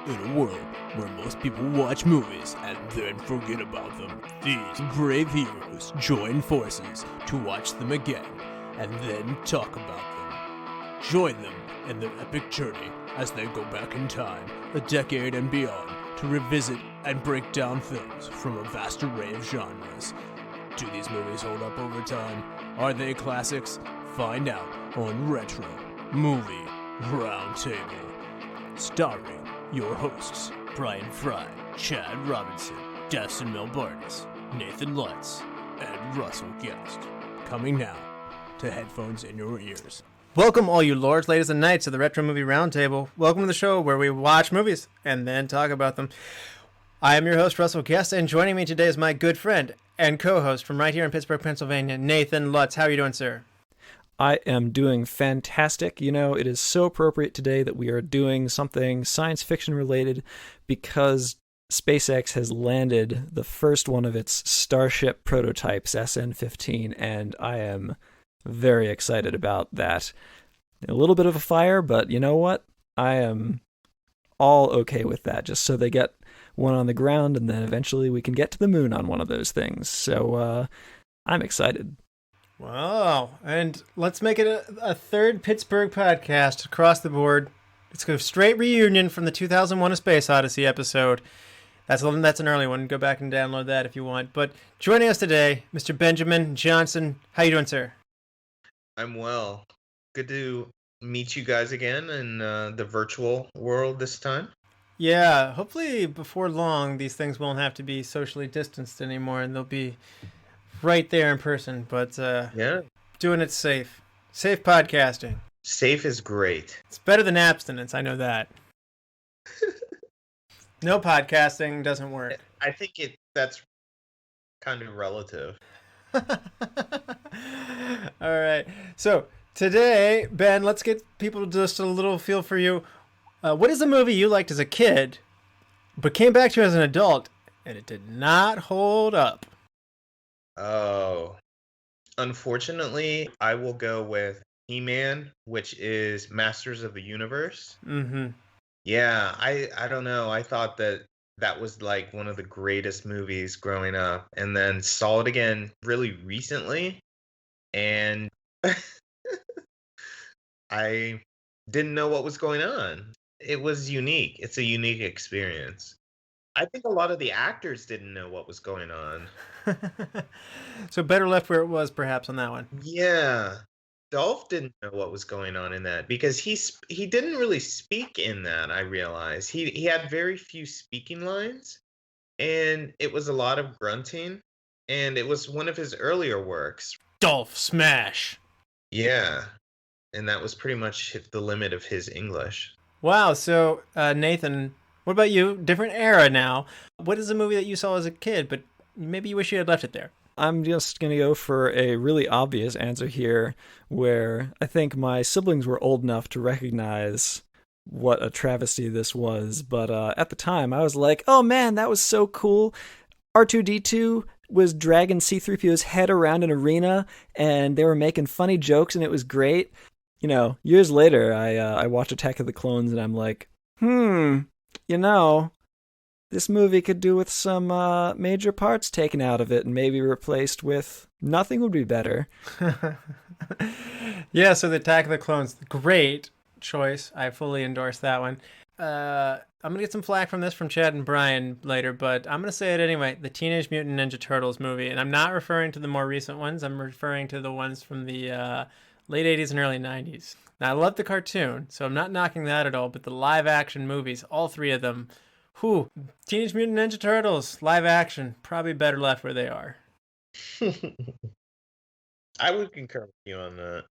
In a world where most people watch movies and then forget about them, these brave heroes join forces to watch them again and then talk about them. Join them in their epic journey as they go back in time, a decade and beyond, to revisit and break down films from a vast array of genres. Do these movies hold up over time? Are they classics? Find out on Retro Movie Roundtable. Starring your hosts, Brian Fry, Chad Robinson, Dustin Melbartis, Nathan Lutz, and Russell Guest. Coming now to headphones in your ears. Welcome, all you lords, ladies, and knights, to the Retro Movie Roundtable. Welcome to the show where we watch movies and then talk about them. I am your host, Russell Guest, and joining me today is my good friend and co-host from right here in Pittsburgh, Pennsylvania, Nathan Lutz. How are you doing, sir? I am doing fantastic. You know, it is so appropriate today that we are doing something science fiction related because SpaceX has landed the first one of its Starship prototypes, SN-15, and I am very excited about that. A little bit of a fire, but you know what? I am all okay with that, just so they get one on the ground, and then eventually we can get to the moon on one of those things. So I'm excited. Wow. And let's make it a third Pittsburgh podcast across the board. Let's go straight reunion from the 2001 A Space Odyssey episode. That's an early one. Go back and download that if you want. But joining us today, Mr. Benjamin Johnson. How you doing, sir? I'm well. Good to meet you guys again in the virtual world this time. Yeah, hopefully before long these things won't have to be socially distanced anymore and they'll be right there in person. But yeah, doing it safe. Safe podcasting. Safe is great. It's better than abstinence, I know that. No podcasting doesn't work. I think that's kind of relative. All right. So today, Ben, let's get people just a little feel for you. What is a movie you liked as a kid, but came back to as an adult, and it did not hold up? Oh, unfortunately, I will go with He-Man, which is Masters of the Universe. Mm-hmm. Yeah, I don't know. I thought that was like one of the greatest movies growing up, and then saw it again really recently, and I didn't know what was going on. It was unique. It's a unique experience. I think a lot of the actors didn't know what was going on. So better left where it was, perhaps, on that one. Yeah. Dolph didn't know what was going on in that because he didn't really speak in that, I realized. He had very few speaking lines, and it was a lot of grunting, and it was one of his earlier works. Dolph Smash. Yeah. And that was pretty much the limit of his English. Wow. So, Nathan, what about you? Different era now. What is a movie that you saw as a kid, but maybe you wish you had left it there? I'm just going to go for a really obvious answer here, where I think my siblings were old enough to recognize what a travesty this was. But at the time, I was like, oh man, that was so cool. R2-D2 was dragging C-3PO's head around an arena, and they were making funny jokes, and it was great. You know, years later, I watched Attack of the Clones, and I'm like, you know, this movie could do with some major parts taken out of it and maybe replaced with nothing would be better. Yeah, so the Attack of the Clones, great choice. I fully endorse that one. I'm going to get some flack from Chad and Brian later, but I'm going to say it anyway. The Teenage Mutant Ninja Turtles movie, and I'm not referring to the more recent ones. I'm referring to the ones from the late 80s and early 90s. Now, I love the cartoon, so I'm not knocking that at all, but the live-action movies, all three of them, Teenage Mutant Ninja Turtles, live action, probably better left where they are. I would concur with you on that.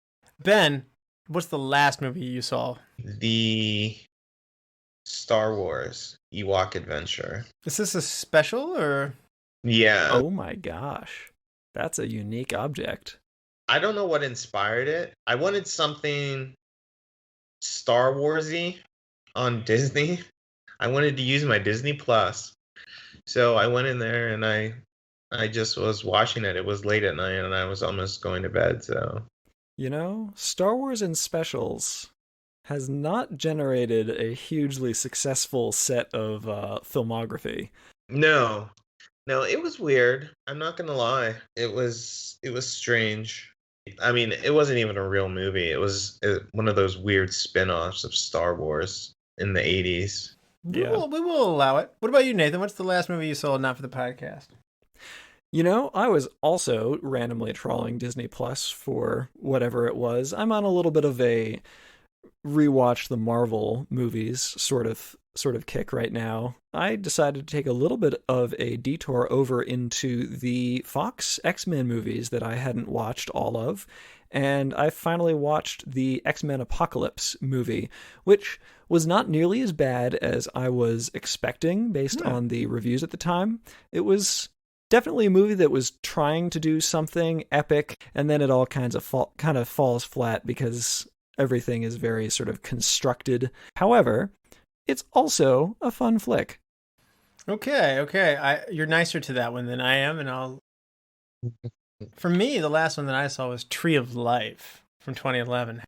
Ben, what's the last movie you saw? The Star Wars Ewok Adventure. Is this a special or? Yeah. Oh my gosh. That's a unique object. I don't know what inspired it. I wanted something Star Warsy on Disney. I wanted to use my Disney Plus. So I went in there and I just was watching it. It was late at night and I was almost going to bed, so. You know, Star Wars and specials. has not generated a hugely successful set of filmography. No, no, it was weird. I'm not gonna lie. It was strange. I mean, it wasn't even a real movie. It was one of those weird spin-offs of Star Wars in the 80s. We will allow it. What about you, Nathan? What's the last movie you saw not for the podcast? You know, I was also randomly trawling Disney Plus for whatever it was. I'm on a little bit of a rewatch the Marvel movies sort of kick right now. I decided to take a little bit of a detour over into the Fox X-Men movies that I hadn't watched all of, and I finally watched the X-Men Apocalypse movie, which was not nearly as bad as I was expecting based on the reviews at the time. It was definitely a movie that was trying to do something epic, and then it all kind of falls flat because everything is very sort of constructed. However, it's also a fun flick. Okay. You're nicer to that one than I am, and I'll. For me, the last one that I saw was Tree of Life from 2011.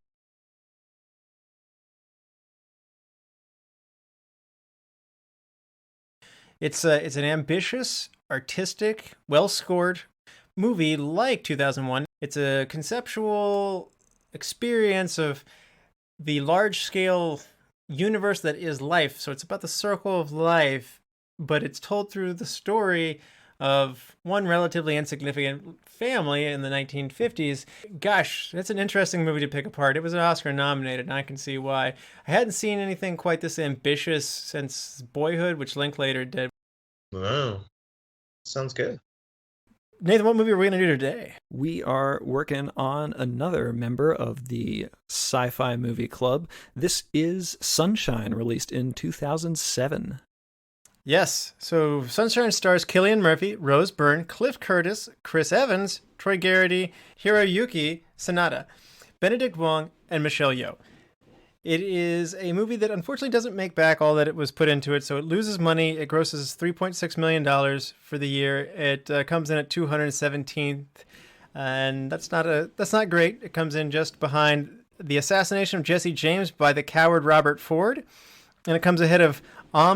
It's an ambitious, artistic, well-scored movie like 2001. It's a conceptual experience of the large-scale universe that is life. So it's about the circle of life, but it's told through the story of one relatively insignificant family in the 1950s. Gosh, that's an interesting movie to pick apart. It was Oscar nominated, and I can see why. I hadn't seen anything quite this ambitious since Boyhood, which Linklater did. Wow. Sounds good. Nathan, what movie are we going to do today? We are working on another member of the Sci-Fi Movie Club. This is Sunshine, released in 2007. Yes, so Sunshine stars Cillian Murphy, Rose Byrne, Cliff Curtis, Chris Evans, Troy Garity, Hiroyuki Sanada, Benedict Wong, and Michelle Yeoh. It is a movie that unfortunately doesn't make back all that it was put into it, so it loses money. It grosses $3.6 million for the year. It comes in at 217th, and that's not great. It comes in just behind The Assassination of Jesse James by the coward Robert Ford, and it comes ahead of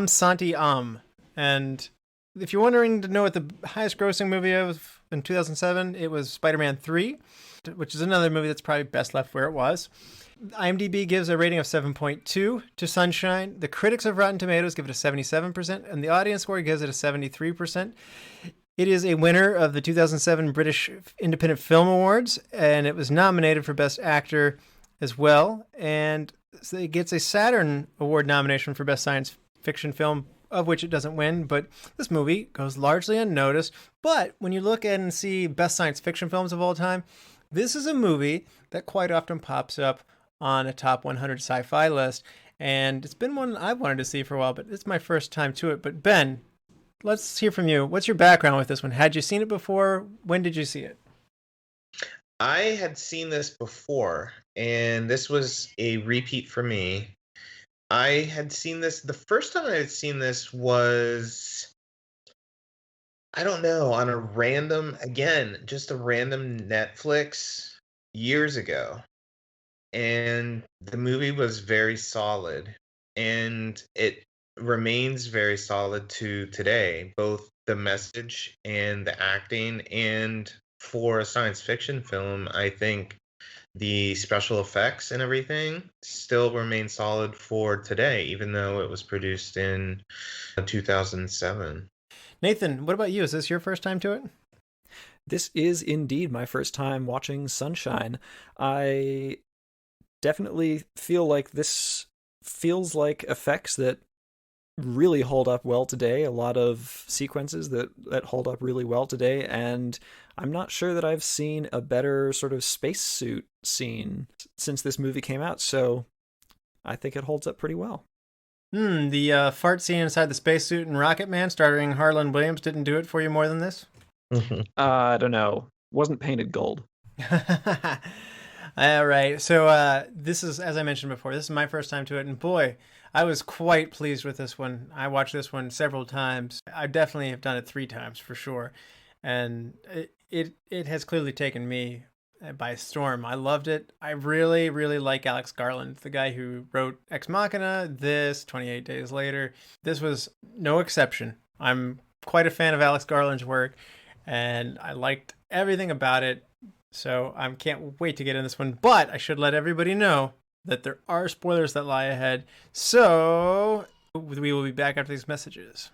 Santi Am. And if you're wondering to know what the highest grossing movie was in 2007, it was Spider-Man 3, which is another movie that's probably best left where it was. IMDb gives a rating of 7.2 to Sunshine. The critics of Rotten Tomatoes give it a 77%, and the audience score gives it a 73%. It is a winner of the 2007 British Independent Film Awards, and it was nominated for Best Actor as well. And it gets a Saturn Award nomination for Best Science Fiction Film, of which it doesn't win, but this movie goes largely unnoticed. But when you look at and see Best Science Fiction Films of all time, this is a movie that quite often pops up on a top 100 sci-fi list, and it's been one I've wanted to see for a while, but it's my first time to it. But Ben, let's hear from you. What's your background with this one? Had you seen it before? When did you see it? I had seen this before, and this was a repeat for me. I had seen this, the first time I had seen this was, I don't know, on a random Netflix years ago. And the movie was very solid, and it remains very solid to today, both the message and the acting. And for a science fiction film, I think the special effects and everything still remain solid for today, even though it was produced in 2007. Nathan, what about you? Is this your first time to it? This is indeed my first time watching Sunshine. I definitely feel like this feels like effects that really hold up well today, a lot of sequences that hold up really well today, and I'm not sure that I've seen a better sort of spacesuit scene since this movie came out, so I think it holds up pretty well. The fart scene inside the spacesuit in Rocket Man starring Harlan Williams didn't do it for you more than this? I don't know. Wasn't painted gold. All right. So this is, as I mentioned before, this is my first time to it. And boy, I was quite pleased with this one. I watched this one several times. I definitely have done it 3 times for sure. And it has clearly taken me by storm. I loved it. I really, really like Alex Garland, the guy who wrote Ex Machina, this, 28 Days Later. This was no exception. I'm quite a fan of Alex Garland's work, and I liked everything about it. So I can't wait to get in this one. But I should let everybody know that there are spoilers that lie ahead. So we will be back after these messages.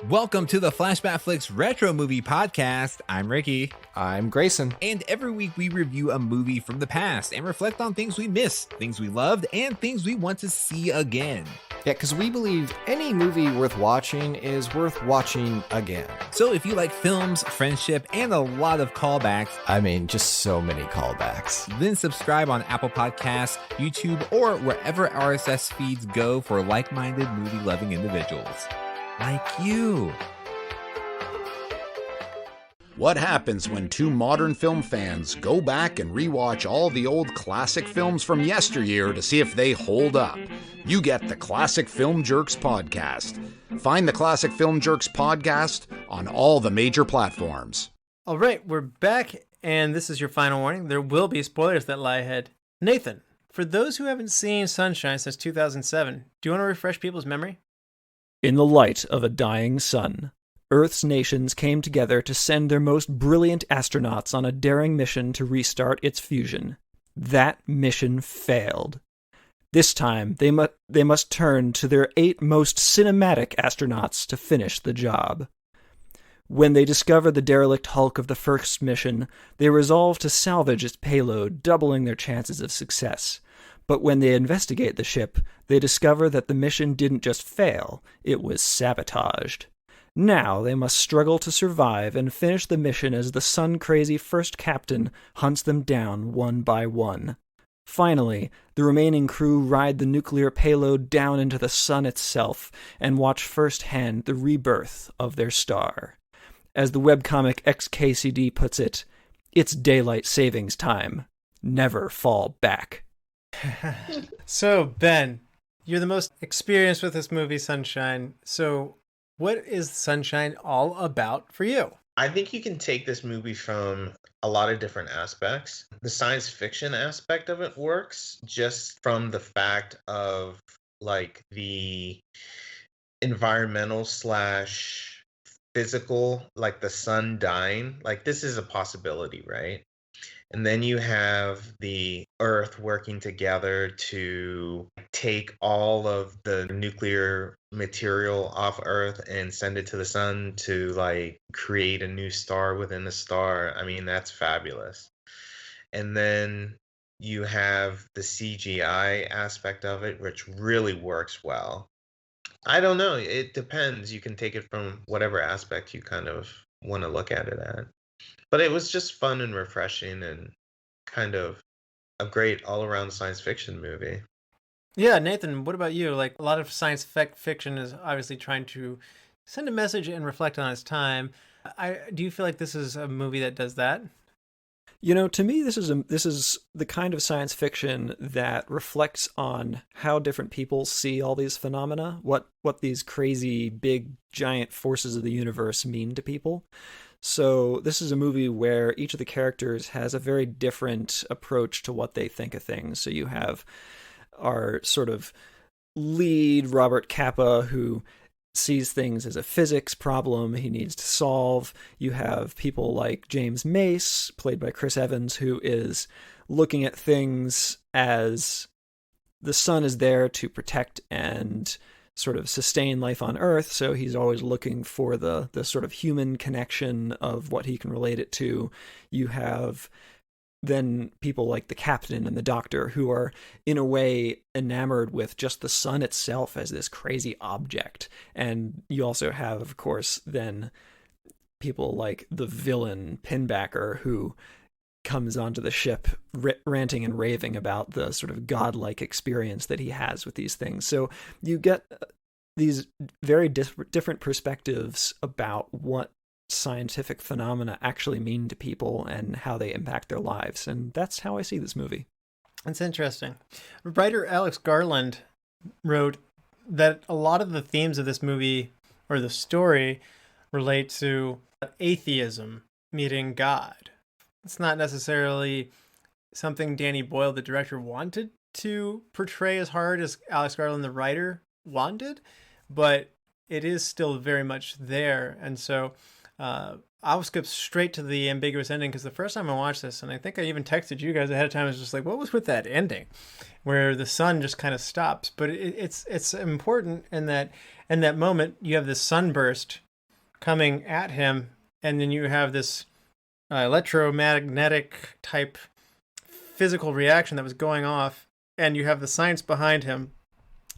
Welcome to the Flashback Flicks Retro Movie Podcast. I'm Ricky. I'm Grayson. And every week we review a movie from the past and reflect on things we missed, things we loved, and things we want to see again. Yeah, because we believe any movie worth watching is worth watching again. So if you like films, friendship, and a lot of callbacks, I mean, just so many callbacks, then subscribe on Apple Podcasts, YouTube, or wherever RSS feeds go for like-minded movie-loving individuals. Like you. What happens when two modern film fans go back and rewatch all the old classic films from yesteryear to see if they hold up? You get the Classic Film Jerks podcast. Find the Classic Film Jerks podcast on all the major platforms. All right, we're back, and this is your final warning. There will be spoilers that lie ahead. Nathan, for those who haven't seen Sunshine since 2007, do you want to refresh people's memory? In the light of a dying sun, Earth's nations came together to send their most brilliant astronauts on a daring mission to restart its fusion. That mission failed. This time, they must turn to their 8 most cinematic astronauts to finish the job. When they discover the derelict hulk of the first mission, they resolve to salvage its payload, doubling their chances of success. But when they investigate the ship, they discover that the mission didn't just fail, it was sabotaged. Now they must struggle to survive and finish the mission as the sun-crazy first captain hunts them down one by one. Finally, the remaining crew ride the nuclear payload down into the sun itself and watch firsthand the rebirth of their star. As the webcomic XKCD puts it, it's daylight savings time. Never fall back. So, Ben, you're the most experienced with this movie, Sunshine. So, what is Sunshine all about for you? I think you can take this movie from a lot of different aspects. The science fiction aspect of it works just from the fact of like the environmental slash physical, like the sun dying. Like this is a possibility, right? And then you have the Earth working together to take all of the nuclear material off Earth and send it to the sun to like create a new star within the star. I mean, that's fabulous. And then you have the CGI aspect of it, which really works well. I don't know. It depends. You can take it from whatever aspect you kind of want to look at it at. But it was just fun and refreshing and kind of a great all-around science fiction movie. Yeah, Nathan, what about you? Like, a lot of science fiction is obviously trying to send a message and reflect on its time. Do you feel like this is a movie that does that? You know, to me, this is the kind of science fiction that reflects on how different people see all these phenomena, what these crazy, big, giant forces of the universe mean to people. So this is a movie where each of the characters has a very different approach to what they think of things. So you have our sort of lead, Robert Capa, who sees things as a physics problem he needs to solve. You have people like James Mace, played by Chris Evans, who is looking at things as the sun is there to protect and sort of sustain life on Earth, so he's always looking for the sort of human connection of what he can relate it to. You have then people like the captain and the doctor who are in a way enamored with just the sun itself as this crazy object. And you also have, of course, then people like the villain Pinbacker, who comes onto the ship ranting and raving about the sort of godlike experience that he has with these things. So you get these very different perspectives about what scientific phenomena actually mean to people and how they impact their lives. And that's how I see this movie. That's interesting. Writer Alex Garland wrote that a lot of the themes of this movie, or the story, relate to atheism meeting God. it's not necessarily something Danny Boyle, the director, wanted to portray as hard as Alex Garland, the writer, wanted, but it is still very much there. And so I'll skip straight to the ambiguous ending, because the first time I watched this, and I think I even texted you guys ahead of time, I was just like, what was with that ending where the sun just kind of stops? But it's important in that moment you have this sunburst coming at him, and then you have this electromagnetic type physical reaction that was going off, and you have the science behind him,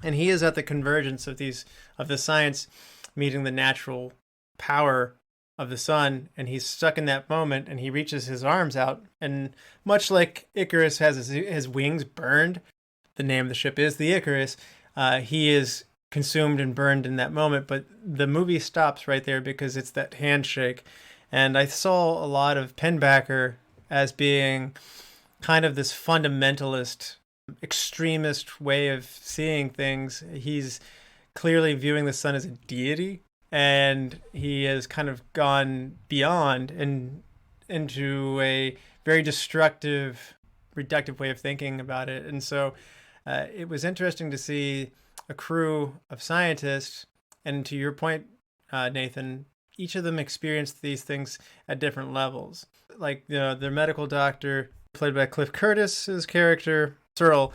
and he is at the convergence of the science meeting the natural power of the sun, and he's stuck in that moment, and he reaches his arms out, and much like Icarus has his wings burned, the name of the ship is the Icarus, he is consumed and burned in that moment. But the movie stops right there because it's that handshake. And I saw a lot of Pinbacker as being kind of this fundamentalist, extremist way of seeing things. He's clearly viewing the sun as a deity, and he has kind of gone beyond and into a very destructive, reductive way of thinking about it. And so it was interesting to see a crew of scientists, and to your point, Nathan, each of them experienced these things at different levels. Like, the medical doctor, played by Cliff Curtis's character, Searle,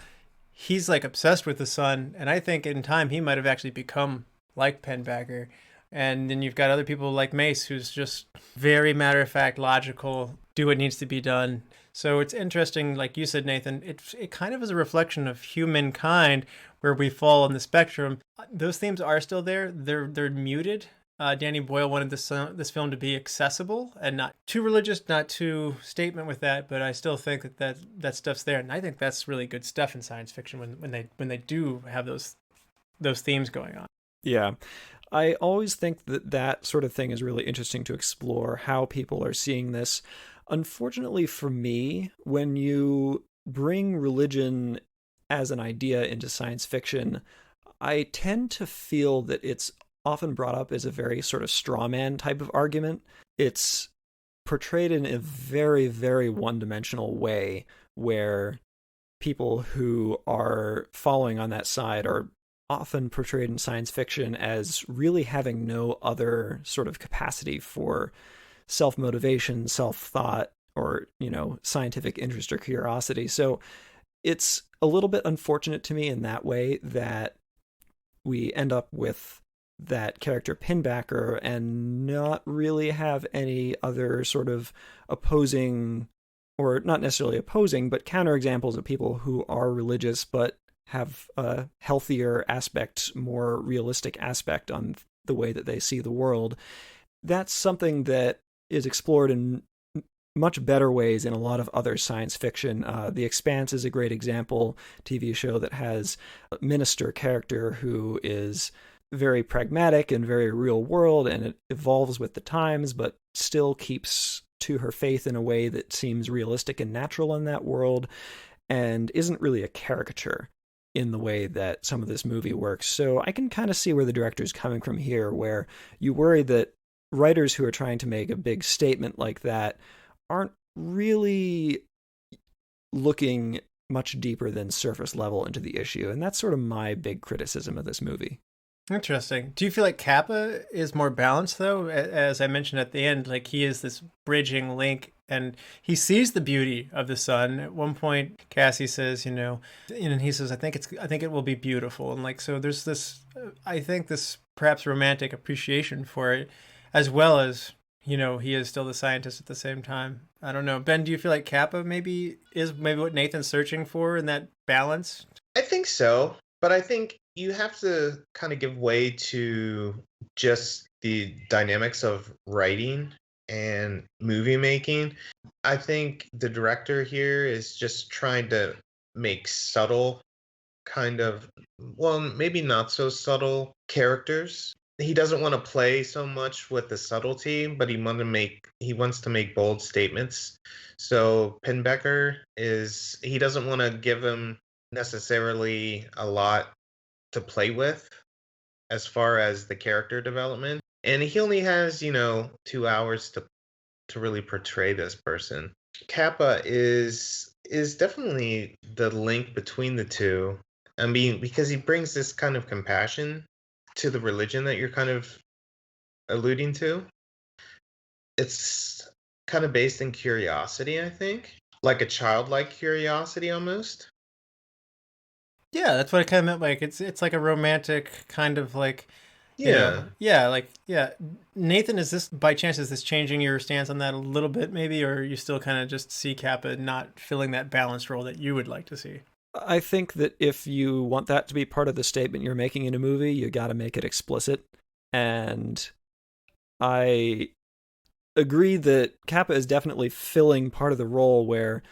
he's like obsessed with the sun, and I think in time he might have actually become like Pinbacker. And then you've got other people like Mace, who's just very matter-of-fact, logical, do what needs to be done. So it's interesting, like you said, Nathan, it kind of is a reflection of humankind, where we fall on the spectrum. Those themes are still there. They're muted. Danny Boyle wanted this film to be accessible and not too religious, not too statement with that, but I still think that stuff's there, and I think that's really good stuff in science fiction when they do have those themes going on. Yeah. I always think that sort of thing is really interesting to explore, how people are seeing this. Unfortunately for me, when you bring religion as an idea into science fiction, I tend to feel that it's often brought up as a very sort of straw man type of argument. It's portrayed in a very, very one-dimensional way, where people who are following on that side are often portrayed in science fiction as really having no other sort of capacity for self-motivation, self-thought, or, scientific interest or curiosity. So it's a little bit unfortunate to me in that way that we end up with that character Pinbacker and not really have any other sort of opposing, or not necessarily opposing, but counterexamples of people who are religious but have a healthier aspect, more realistic aspect on the way that they see the world. That's something that is explored in much better ways in a lot of other science fiction. The Expanse is a great example, TV show that has a minister character who is very pragmatic and very real world, and it evolves with the times, but still keeps to her faith in a way that seems realistic and natural in that world, and isn't really a caricature in the way that some of this movie works. So I can kind of see where the director's coming from here, where you worry that writers who are trying to make a big statement like that aren't really looking much deeper than surface level into the issue. And that's sort of my big criticism of this movie. Interesting. Do you feel like Kappa is more balanced, though? As I mentioned at the end, like, he is this bridging link, and he sees the beauty of the sun. At one point, Cassie says, and he says, I think it will be beautiful. And like, so there's this, I think this perhaps romantic appreciation for it, as well as, he is still the scientist at the same time. I don't know. Ben, do you feel like Kappa is what Nathan's searching for in that balance? I think so, but I think you have to kind of give way to just the dynamics of writing and movie making. I think the director here is just trying to make subtle, kind of, well, maybe not so subtle characters. He doesn't want to play so much with the subtlety, but he wants to make bold statements. So Pinbacker he doesn't want to give him necessarily a lot to play with as far as the character development, and he only has 2 hours to really portray this person. Kappa is definitely the link between the two. I mean, because he brings this kind of compassion to the religion that you're kind of alluding to. It's kind of based in curiosity, I think, like a childlike curiosity almost. Yeah, that's what I kind of meant. Like it's like a romantic kind of like, Yeah. yeah. Nathan, is this by chance? Is this changing your stance on that a little bit, maybe, or you still kind of just see Kappa not filling that balanced role that you would like to see? I think that if you want that to be part of the statement you're making in a movie, you got to make it explicit. And I agree that Kappa is definitely filling part of the role where,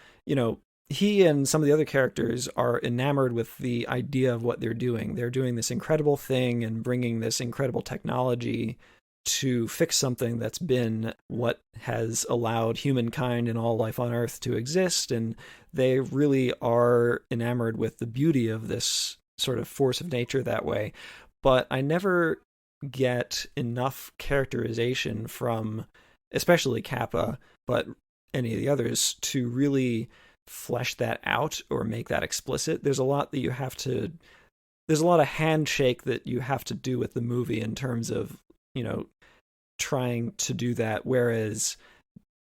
he and some of the other characters are enamored with the idea of what they're doing. They're doing this incredible thing and bringing this incredible technology to fix something that's been what has allowed humankind and all life on Earth to exist. And they really are enamored with the beauty of this sort of force of nature that way. But I never get enough characterization from, especially Kappa, but any of the others, to really flesh that out or make that explicit. There's a lot of handshake that you have to do with the movie in terms of, trying to do that. Whereas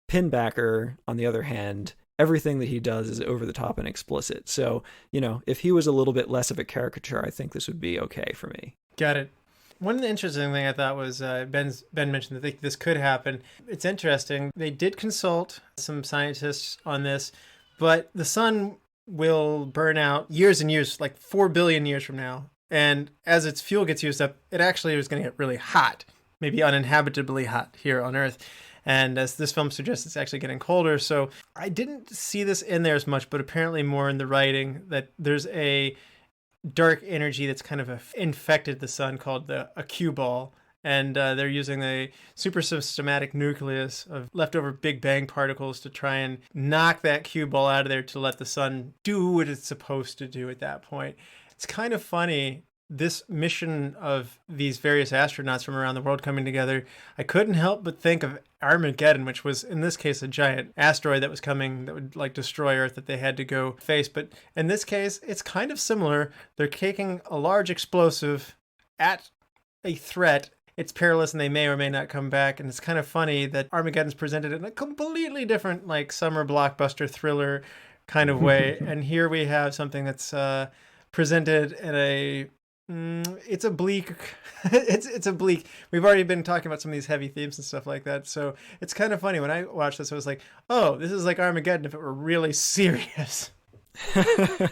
Pinbacker, on the other hand, everything that he does is over the top and explicit. So, if he was a little bit less of a caricature, I think this would be okay for me. Got it. One of the interesting thing I thought was Ben mentioned that this could happen. It's interesting. They did consult some scientists on this, but the sun will burn out years and years, like 4 billion years from now. And as its fuel gets used up, it actually is going to get really hot, maybe uninhabitably hot here on Earth. And as this film suggests, it's actually getting colder. So I didn't see this in there as much, but apparently more in the writing, that there's a dark energy that's kind of infected the sun called a cue ball. And they're using a super systematic nucleus of leftover Big Bang particles to try and knock that cue ball out of there to let the sun do what it's supposed to do at that point. It's kind of funny, this mission of these various astronauts from around the world coming together. I couldn't help but think of Armageddon, which was in this case a giant asteroid that was coming that would like destroy Earth that they had to go face. But in this case, it's kind of similar. They're taking a large explosive at a threat. It's perilous and they may or may not come back. And it's kind of funny that Armageddon's presented in a completely different, like, summer blockbuster thriller kind of way. And here we have something that's presented in a it's a bleak it's a bleak. We've already been talking about some of these heavy themes and stuff like that, so it's kind of funny. When I watched this, I was like, oh, this is like Armageddon if it were really serious.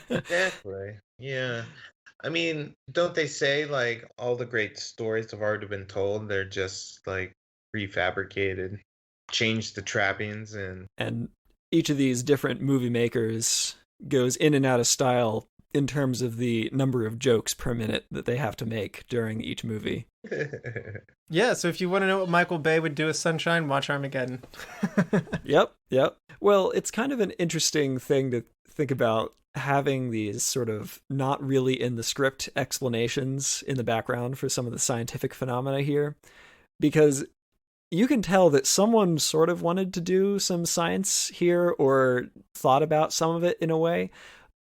Exactly. Yeah. I mean, don't they say like all the great stories have already been told? They're just like refabricated, change the trappings, and each of these different movie makers goes in and out of style in terms of the number of jokes per minute that they have to make during each movie. Yeah, so if you want to know what Michael Bay would do with Sunshine, watch Armageddon. Yep. Well, it's kind of an interesting thing to think about, having these sort of not really in the script explanations in the background for some of the scientific phenomena here, because you can tell that someone sort of wanted to do some science here or thought about some of it in a way,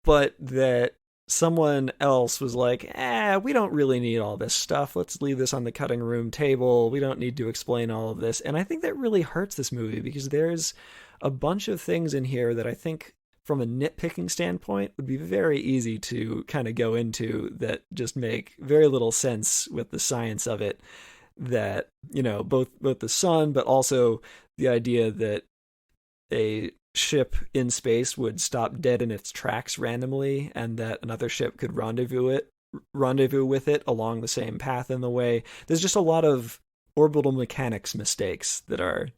but that someone else was like, we don't really need all this stuff. Let's leave this on the cutting room table. We don't need to explain all of this. And I think that really hurts this movie, because there's a bunch of things in here that I think from a nitpicking standpoint would be very easy to kind of go into that just make very little sense with the science of it. That, both the sun, but also the idea that a ship in space would stop dead in its tracks randomly, and that another ship could rendezvous with it along the same path in the way. There's just a lot of orbital mechanics mistakes that are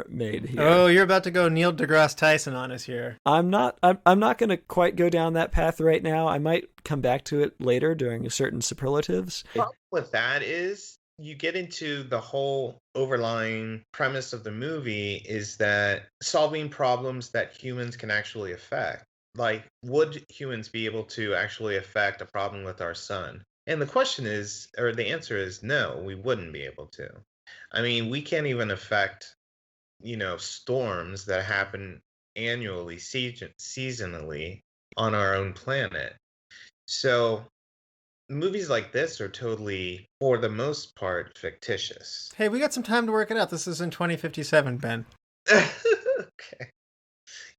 made here. Oh, you're about to go Neil deGrasse Tyson on us here. I'm not going to quite go down that path right now. I might come back to it later during certain superlatives. The problem with that is you get into the whole overlying premise of the movie is that solving problems that humans can actually affect. Like, would humans be able to actually affect a problem with our sun? And the question is, or the answer is no, we wouldn't be able to. I mean, we can't even affect, storms that happen annually, seasonally on our own planet. So movies like this are totally, for the most part, fictitious. Hey, we got some time to work it out. This is in 2057, Ben. Okay.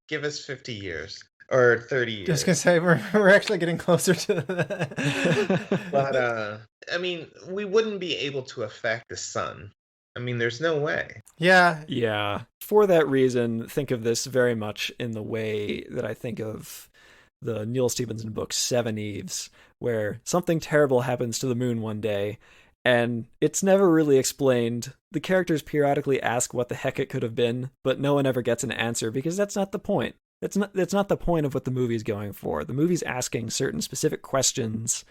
Give us 50 years or 30 years. Just gonna say we're actually getting closer to that. But I mean, we wouldn't be able to affect the sun. I mean, there's no way. Yeah. Yeah. For that reason, think of this very much in the way that I think of the Neil Stephenson book Seven Eves, where something terrible happens to the moon one day, and it's never really explained. The characters periodically ask what the heck it could have been, but no one ever gets an answer because that's not the point. That's not the point of what the movie's going for. The movie's asking certain specific questions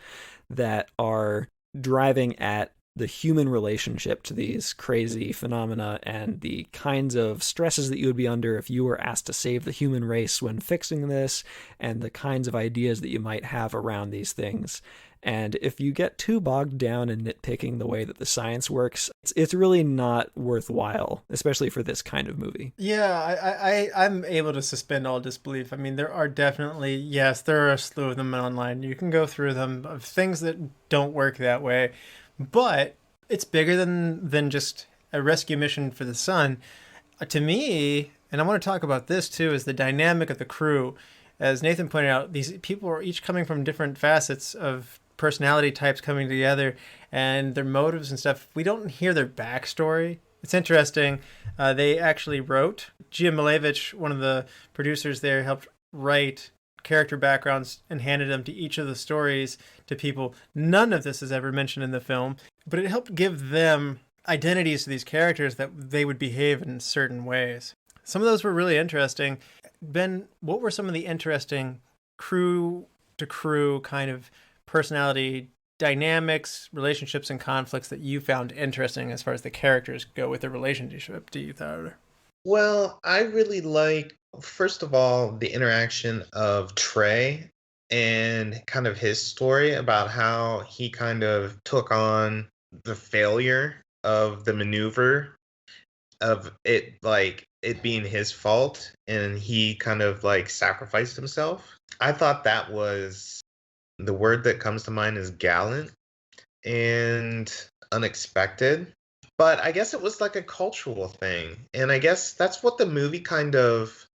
that are driving at the human relationship to these crazy phenomena and the kinds of stresses that you would be under if you were asked to save the human race when fixing this, and the kinds of ideas that you might have around these things. And if you get too bogged down in nitpicking the way that the science works, it's really not worthwhile, especially for this kind of movie. Yeah, I'm able to suspend all disbelief. I mean, there are definitely, yes, there are a slew of them online. You can go through them of things that don't work that way. But it's bigger than just a rescue mission for the sun. To me, and I want to talk about this too, is the dynamic of the crew. As Nathan pointed out, these people are each coming from different facets of personality types coming together, and their motives and stuff. We don't hear their backstory. It's interesting. They actually wrote. Gia Malevich, one of the producers there, helped write character backgrounds and handed them to each of the stories to people. None of this is ever mentioned in the film, but it helped give them identities to these characters that they would behave in certain ways. Some of those were really interesting. Ben, what were some of the interesting crew to crew kind of personality dynamics, relationships, and conflicts that you found interesting as far as the characters go with their relationship to each other? Well, I really like, first of all, the interaction of Trey and kind of his story about how he kind of took on the failure of the maneuver, of it, like it being his fault, and he kind of like sacrificed himself. I thought that was, the word that comes to mind is gallant and unexpected. But I guess it was like a cultural thing. And I guess that's what the movie kind of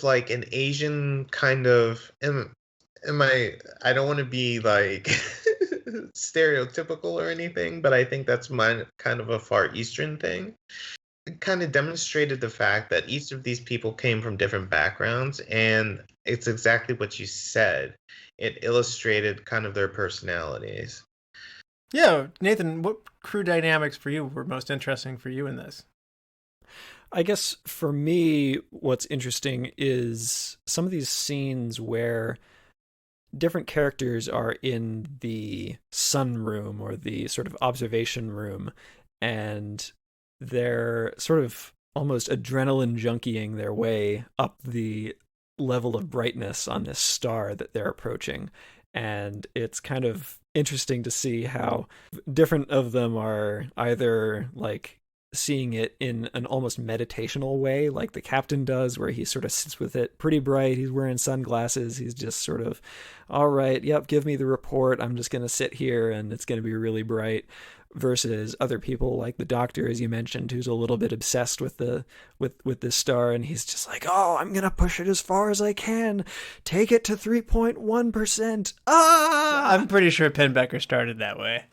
like an Asian kind of, I don't want to be like stereotypical or anything, but I think that's my kind of a Far Eastern thing. It kind of demonstrated the fact that each of these people came from different backgrounds, and it's exactly what you said. It illustrated kind of their personalities. Yeah, Nathan, what crew dynamics for you were most interesting for you in this? I guess for me, what's interesting is some of these scenes where different characters are in the sunroom or the sort of observation room, and they're sort of almost adrenaline junkying their way up the level of brightness on this star that they're approaching. And it's kind of interesting to see how different of them are either like seeing it in an almost meditational way, like the captain does, where he sort of sits with it pretty bright. He's wearing sunglasses. He's just sort of, all right, yep, give me the report. I'm just going to sit here and it's going to be really bright. Versus other people like the doctor, as you mentioned, who's a little bit obsessed with this star, and he's just like, oh, I'm gonna push it as far as I can, take it to 3.1%. I'm pretty sure Penbecker started that way.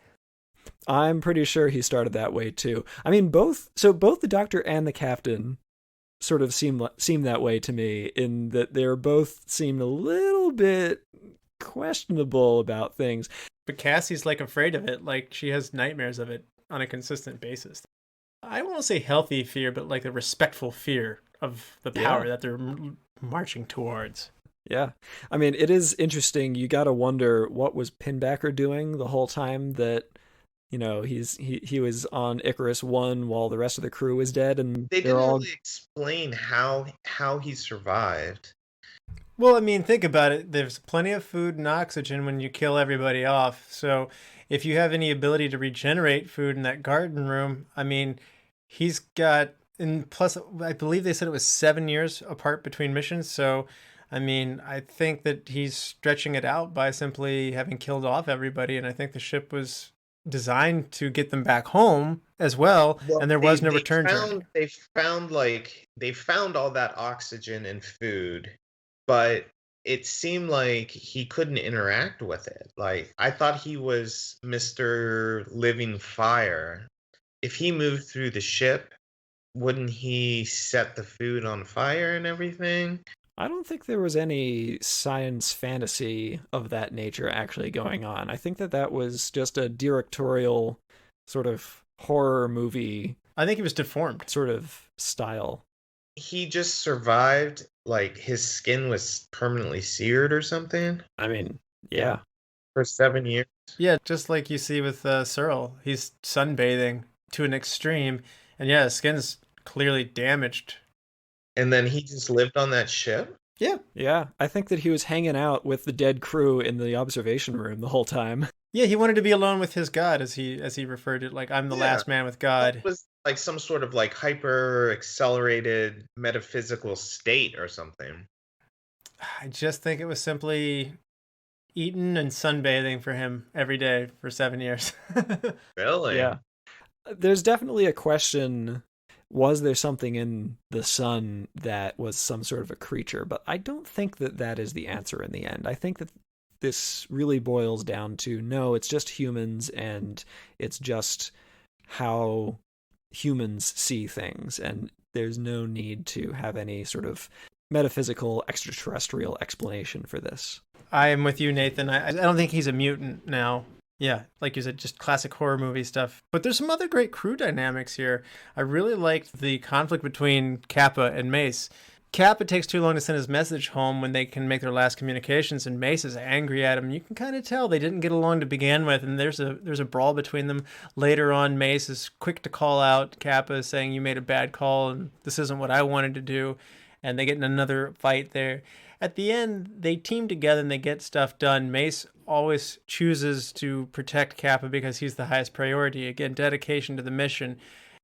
I'm pretty sure he started that way too. I mean, both the doctor and the captain sort of seem that way to me, in that they're both seem a little bit questionable about things. But Cassie's like afraid of it, like she has nightmares of it on a consistent basis. I won't say healthy fear, but like a respectful fear of the power that they're marching towards. Yeah. I mean, it is interesting. You got to wonder, what was Pinbacker doing the whole time that, you know, he was on Icarus 1 while the rest of the crew was dead, and they didn't really explain how he survived. Well, I mean, think about it. There's plenty of food and oxygen when you kill everybody off. So if you have any ability to regenerate food in that garden room, I mean, he's got And plus, I believe they said it was 7 years apart between missions. So, I mean, I think that he's stretching it out by simply having killed off everybody. And I think the ship was designed to get them back home as well. And there was no return journey. They found all that oxygen and food, but it seemed like he couldn't interact with it. Like, I thought he was Mr. Living Fire. If he moved through the ship, wouldn't he set the food on fire and everything? I don't think there was any science fantasy of that nature actually going on. I think that was just a directorial sort of horror movie. I think he was deformed. Sort of style. He just survived, like his skin was permanently seared or something? I mean, yeah. For 7 years? Yeah, just like you see with Searle. He's sunbathing to an extreme, and yeah, his skin's clearly damaged. And then he just lived on that ship? Yeah. Yeah, I think that he was hanging out with the dead crew in the observation room the whole time. Yeah, he wanted to be alone with his God, as he referred to it, like, I'm the last man with God. It was like some sort of like hyper accelerated metaphysical state or something. I just think it was simply eating and sunbathing for him every day for 7 years. Really? Yeah. There's definitely a question, was there something in the sun that was some sort of a creature? But I don't think that is the answer in the end. I think that this really boils down to, no, it's just humans, and it's just how humans see things, and there's no need to have any sort of metaphysical extraterrestrial explanation for this. I am with you, Nathan. I don't think he's a mutant now. Yeah, like you said, just classic horror movie stuff. But there's some other great crew dynamics here. I really liked the conflict between Kappa and Mace. Kappa takes too long to send his message home when they can make their last communications, and Mace is angry at him. You can kind of tell they didn't get along to begin with, and there's a brawl between them. Later on, Mace is quick to call out Kappa, saying, you made a bad call, and this isn't what I wanted to do. And they get in another fight there. At the end, they team together and they get stuff done. Mace always chooses to protect Kappa because he's the highest priority. Again, dedication to the mission.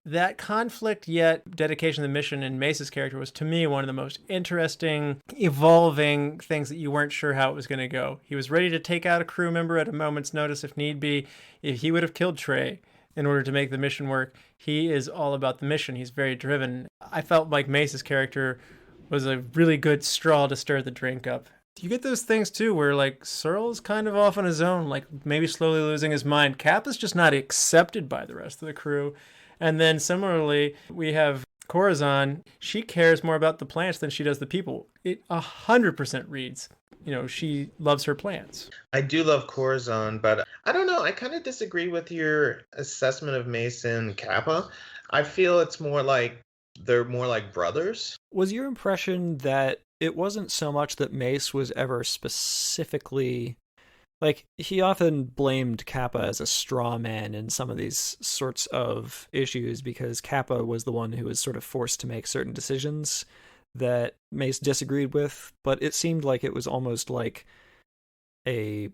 That conflict, yet dedication to the mission in Mace's character was, to me, one of the most interesting, evolving things that you weren't sure how it was going to go. He was ready to take out a crew member at a moment's notice if need be. If he would have killed Trey in order to make the mission work. He is all about the mission. He's very driven. I felt like Mace's character was a really good straw to stir the drink up. You get those things too where like Searle's kind of off on his own, like maybe slowly losing his mind. Kappa's just not accepted by the rest of the crew. And then similarly, we have Corazon. She cares more about the plants than she does the people. It 100% reads. She loves her plants. I do love Corazon, but I don't know. I kind of disagree with your assessment of Mace and Kappa. I feel it's more like they're more like brothers. Was your impression that it wasn't so much that Mace was ever specifically, like, he often blamed Kappa as a straw man in some of these sorts of issues because Kappa was the one who was sort of forced to make certain decisions that Mace disagreed with, but it seemed like it was almost like it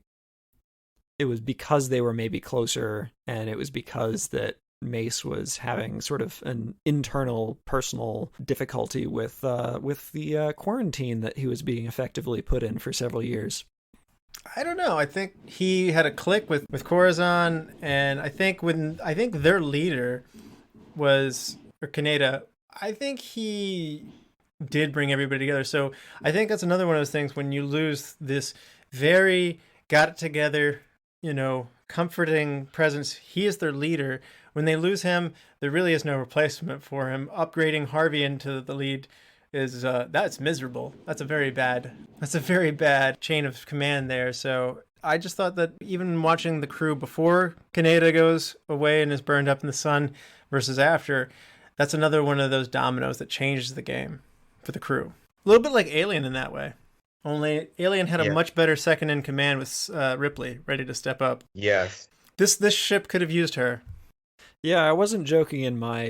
was because they were maybe closer, and it was because that Mace was having sort of an internal personal difficulty with the quarantine that he was being effectively put in for several years. I don't know. I think he had a click with Corazon, and I think their leader was Kaneda. I think he did bring everybody together. So I think that's another one of those things when you lose this very got it together, comforting presence. He is their leader. When they lose him, there really is no replacement for him. Upgrading Harvey into the lead is that's miserable. That's a very bad chain of command there. So I just thought that even watching the crew before Kaneda goes away and is burned up in the sun versus after, that's another one of those dominoes that changes the game for the crew. A little bit like Alien in that way. Only Alien had a much better second in command with Ripley ready to step up. Yes. This ship could have used her. Yeah, I wasn't joking in my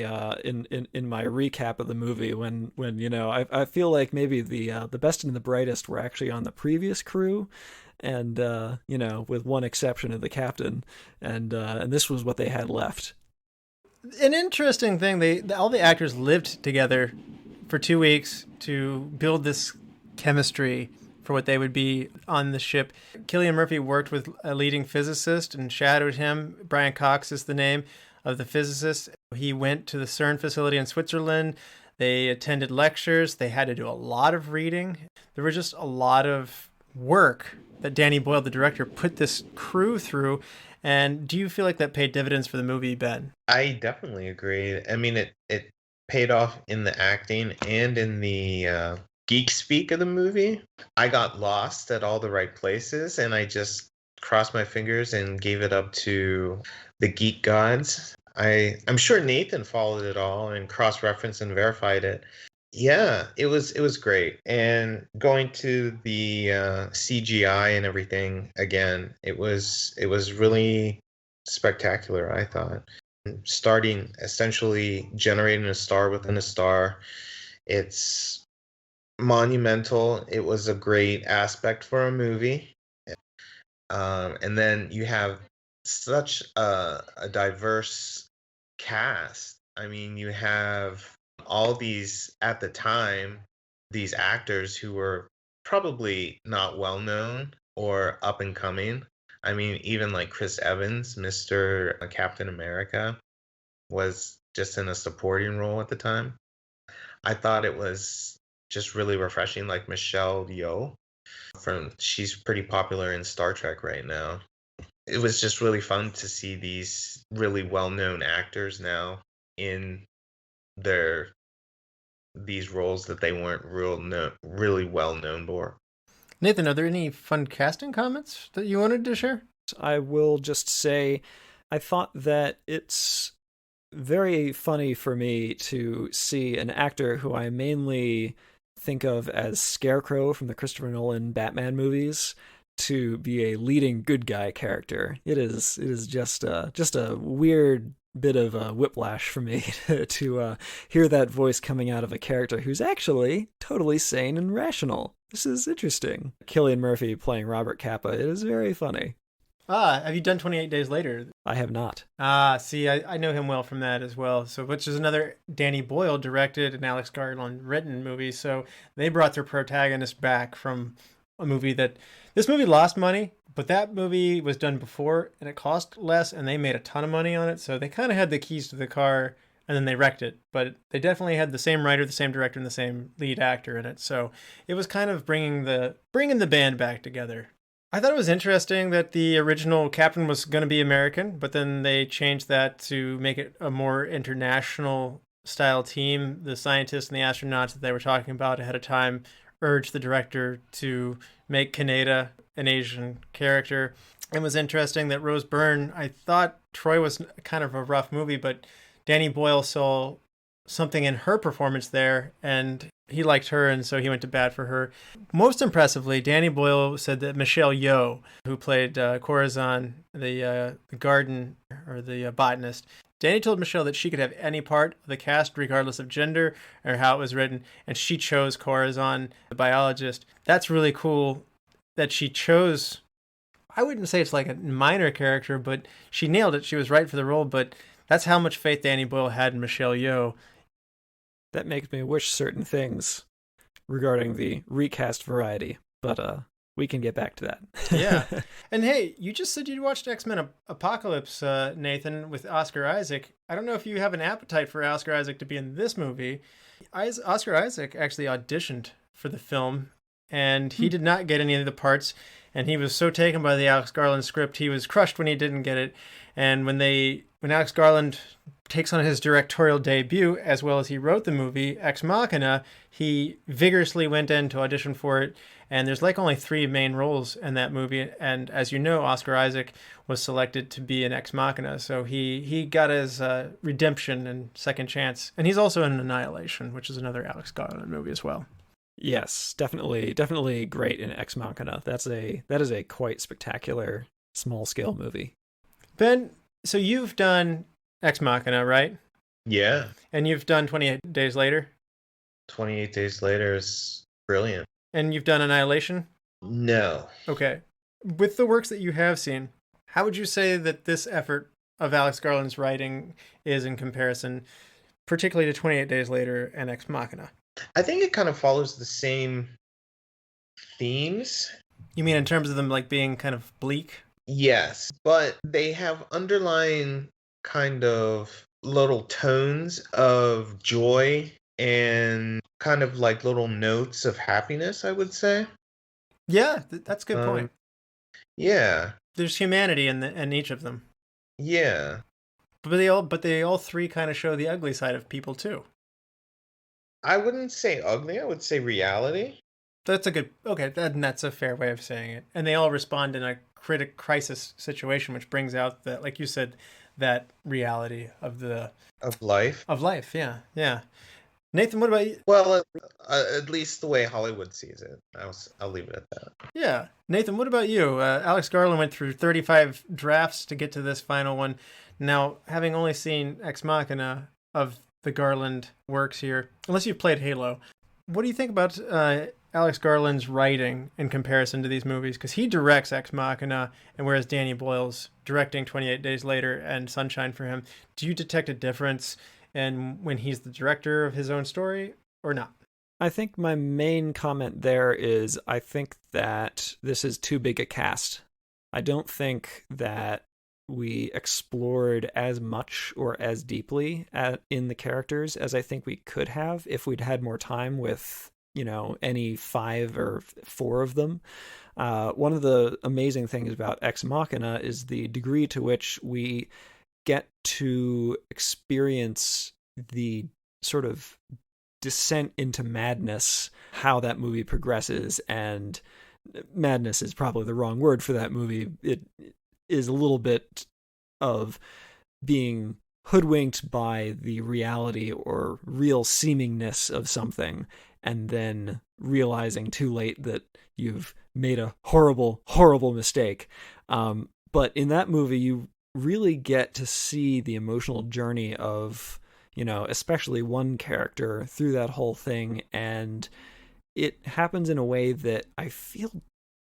in my recap of the movie when I feel like maybe the best and the brightest were actually on the previous crew, and with one exception of the captain, and this was what they had left. An interesting thing, all the actors lived together for 2 weeks to build this chemistry for what they would be on the ship. Cillian Murphy worked with a leading physicist and shadowed him. Brian Cox is the name of the physicist. He went to the CERN facility in Switzerland. They attended lectures. They had to do a lot of reading. There was just a lot of work that Danny Boyle, the director, put this crew through. And do you feel like that paid dividends for the movie, Ben? I definitely agree. I mean, it paid off in the acting and in the geek speak of the movie. I got lost at all the right places, and I just crossed my fingers and gave it up to the geek gods. I'm sure Nathan followed it all and cross-referenced and verified it. Yeah, it was great. And going to the CGI and everything again, it was really spectacular, I thought. Starting essentially generating a star within a star. It's monumental. It was a great aspect for a movie. And then you have such a diverse cast. I mean, you have all these, at the time, these actors who were probably not well known or up and coming. I mean, even like Chris Evans, Mr. Captain America, was just in a supporting role at the time. I thought it was just really refreshing, like Michelle Yeoh, she's pretty popular in Star Trek right now. It was just really fun to see these really well-known actors now in these roles that they weren't really well known for. Nathan, are there any fun casting comments that you wanted to share? I will just say, I thought that it's very funny for me to see an actor who I mainly think of as Scarecrow from the Christopher Nolan Batman movies to be a leading good guy character. It is just a weird bit of a whiplash for me to hear that voice coming out of a character who's actually totally sane and rational. This is interesting. Cillian Murphy playing Robert Capa. It is very funny. Have you done 28 Days Later? I have not. See, I know him well from that as well. So, which is another Danny Boyle directed and Alex Garland written movie. So they brought their protagonist back from a movie this movie lost money, but that movie was done before and it cost less and they made a ton of money on it. So they kind of had the keys to the car and then they wrecked it. But they definitely had the same writer, the same director, and the same lead actor in it. So it was kind of bringing the band back together. I thought it was interesting that the original captain was going to be American, but then they changed that to make it a more international style team. The scientists and the astronauts that they were talking about ahead of time urged the director to make Kaneda an Asian character. It was interesting that Rose Byrne, I thought Troy was kind of a rough movie, but Danny Boyle saw something in her performance there, and he liked her, and so he went to bat for her. Most impressively, Danny Boyle said that Michelle Yeoh, who played Corazon, the garden or the botanist, Danny told Michelle that she could have any part of the cast regardless of gender or how it was written, and she chose Corazon, the biologist. That's really cool that she chose. I wouldn't say it's like a minor character, but she nailed it. She was right for the role, but that's how much faith Danny Boyle had in Michelle Yeoh. That makes me wish certain things regarding the recast variety, but we can get back to that. Yeah. And hey, you just said you watched X-Men Apocalypse, Nathan, with Oscar Isaac. I don't know if you have an appetite for Oscar Isaac to be in this movie. Oscar Isaac actually auditioned for the film, and he did not get any of the parts, and he was so taken by the Alex Garland script, he was crushed when he didn't get it. And when Alex Garland takes on his directorial debut, as well as he wrote the movie Ex Machina, he vigorously went in to audition for it. And there's like only 3 main roles in that movie. And as you know, Oscar Isaac was selected to be in Ex Machina. So he got his redemption and second chance. And he's also in Annihilation, which is another Alex Garland movie as well. Yes, definitely great in Ex Machina. That is a quite spectacular small scale movie. Ben, so you've done Ex Machina, right? Yeah. And you've done 28 Days Later? 28 Days Later is brilliant. And you've done Annihilation? No. Okay. With the works that you have seen, how would you say that this effort of Alex Garland's writing is in comparison, particularly to 28 Days Later and Ex Machina? I think it kind of follows the same themes. You mean in terms of them like being kind of bleak? Yes, but they have underlying kind of little tones of joy and kind of like little notes of happiness, I would say. Yeah, that's a good point. Yeah. There's humanity in each of them. Yeah. But they all three kind of show the ugly side of people too. I wouldn't say ugly, I would say reality. That's that's a fair way of saying it. And they all respond in a crisis situation, which brings out that, like you said, that reality of life. Of life, yeah, yeah. Nathan, what about you? Well, at least the way Hollywood sees it. I'll leave it at that. Yeah. Nathan, what about you? Alex Garland went through 35 drafts to get to this final one. Now, having only seen Ex Machina of the Garland works here, unless you've played Halo, what do you think about Alex Garland's writing in comparison to these movies? Because he directs Ex Machina, and whereas Danny Boyle's directing 28 Days Later and Sunshine for him, do you detect a difference in when he's the director of his own story or not? I think my main comment there is I think that this is too big a cast. I don't think that we explored as much or as deeply in the characters as I think we could have if we'd had more time with, any 5 or 4 of them. One of the amazing things about Ex Machina is the degree to which we get to experience the sort of descent into madness, how that movie progresses, and madness is probably the wrong word for that movie. It is a little bit of being hoodwinked by the reality or real seemingness of something, and then realizing too late that you've made a horrible, horrible mistake. But in that movie, you really get to see the emotional journey of, especially one character through that whole thing. And it happens in a way that I feel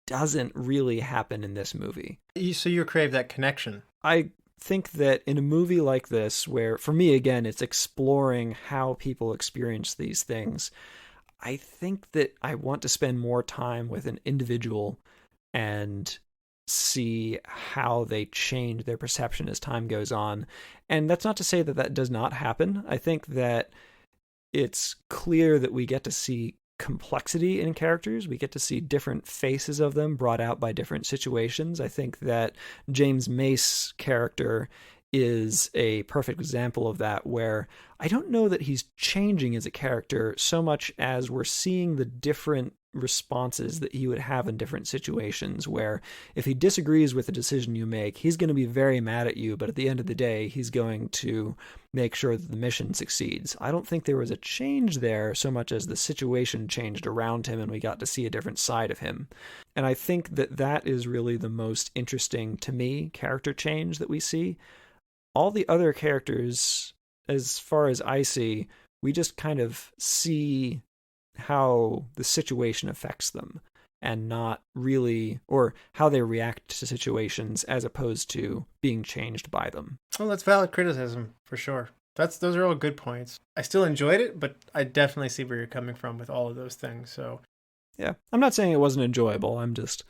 doesn't really happen in this movie. So you crave that connection. I think that in a movie like this, where for me, again, it's exploring how people experience these things, I think that I want to spend more time with an individual and see how they change their perception as time goes on. And that's not to say that that does not happen. I think that it's clear that we get to see complexity in characters. We get to see different faces of them brought out by different situations. I think that James Mace's character is a perfect example of that, where I don't know that he's changing as a character so much as we're seeing the different responses that he would have in different situations, where if he disagrees with the decision you make, he's going to be very mad at you, but at the end of the day, he's going to make sure that the mission succeeds. I don't think there was a change there so much as the situation changed around him and we got to see a different side of him. And I think that that is really the most interesting, to me, character change that we see. All the other characters, as far as I see, we just kind of see how the situation affects them and not really, or how they react to situations as opposed to being changed by them. Well, that's valid criticism for sure. Those are all good points. I still enjoyed it, but I definitely see where you're coming from with all of those things. So yeah, I'm not saying it wasn't enjoyable. I'm just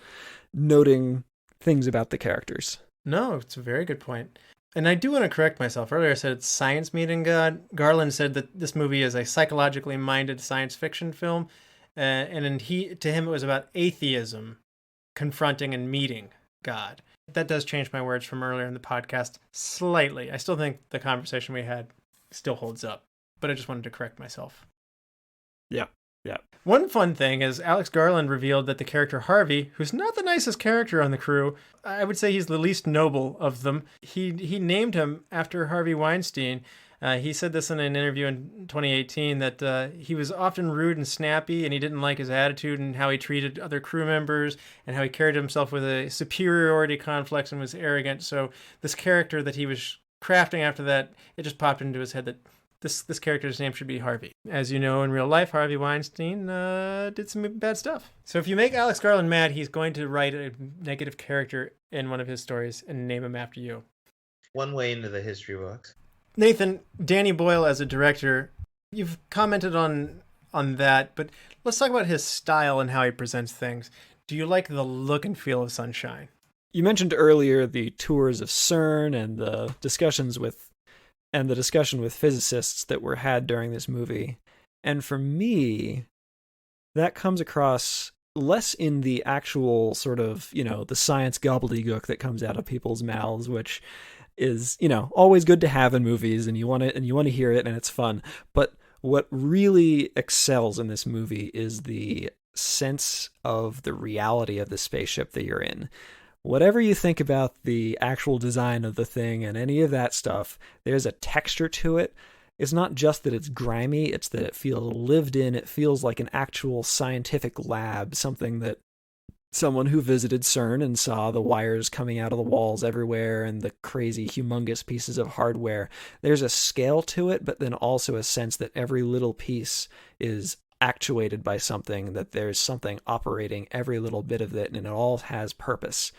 noting things about the characters. No, it's a very good point. And I do want to correct myself. Earlier I said it's science meeting God. Garland said that this movie is a psychologically minded science fiction film. And to him it was about atheism confronting and meeting God. That does change my words from earlier in the podcast slightly. I still think the conversation we had still holds up, but I just wanted to correct myself. Yeah. Yeah. One fun thing is Alex Garland revealed that the character Harvey, who's not the nicest character on the crew, I would say he's the least noble of them. He named him after Harvey Weinstein. He said this in an interview in 2018 that he was often rude and snappy, and he didn't like his attitude and how he treated other crew members and how he carried himself with a superiority complex and was arrogant. So this character that he was crafting after that, it just popped into his head that this character's name should be Harvey. As you know, in real life, Harvey Weinstein did some bad stuff. So if you make Alex Garland mad, he's going to write a negative character in one of his stories and name him after you. one way into the history books. Nathan, Danny Boyle as a director, you've commented on that, but let's talk about his style and how he presents things. Do you like the look and feel of Sunshine? You mentioned earlier the tours of CERN and the discussion with physicists that were had during this movie. And for me, that comes across less in the actual sort of, the science gobbledygook that comes out of people's mouths, which is, always good to have in movies, and you want to hear it and it's fun. But what really excels in this movie is the sense of the reality of the spaceship that you're in. Whatever you think about the actual design of the thing and any of that stuff, there's a texture to it. It's not just that it's grimy, it's that it feels lived in. It feels like an actual scientific lab, something that someone who visited CERN and saw the wires coming out of the walls everywhere and the crazy, humongous pieces of hardware. There's a scale to it, but then also a sense that every little piece is actuated by something, that there's something operating every little bit of it, and it all has purpose.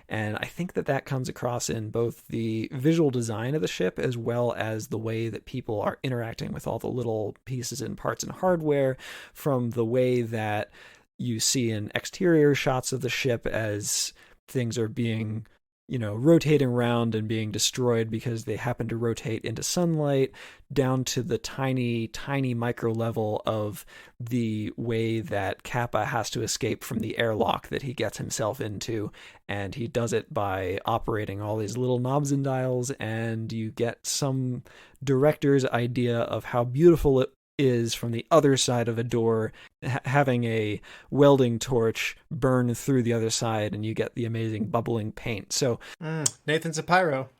And I think that comes across in both the visual design of the ship as well as the way that people are interacting with all the little pieces and parts and hardware, from the way that you see in exterior shots of the ship as things are being, rotating around and being destroyed because they happen to rotate into sunlight, down to the tiny, tiny micro level of the way that Kappa has to escape from the airlock that he gets himself into. And he does it by operating all these little knobs and dials, and you get some director's idea of how beautiful it is from the other side of a door, having a welding torch burn through the other side, and you get the amazing bubbling paint. So Nathan's a pyro.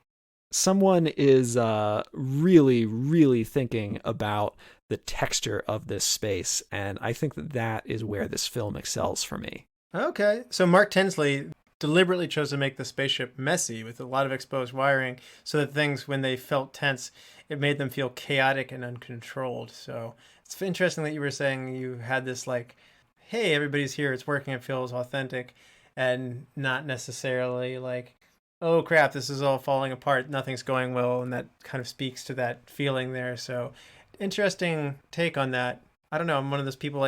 Someone is really, really thinking about the texture of this space, and I think that is where this film excels for me. Okay, so Mark Tinsley deliberately chose to make the spaceship messy with a lot of exposed wiring, so that things, when they felt tense, it made them feel chaotic and uncontrolled. So it's interesting that you were saying you had this hey, everybody's here, it's working, it feels authentic, and not necessarily oh crap, this is all falling apart, nothing's going well, and that kind of speaks to that feeling there. So interesting take on that. I don't know, I'm one of those people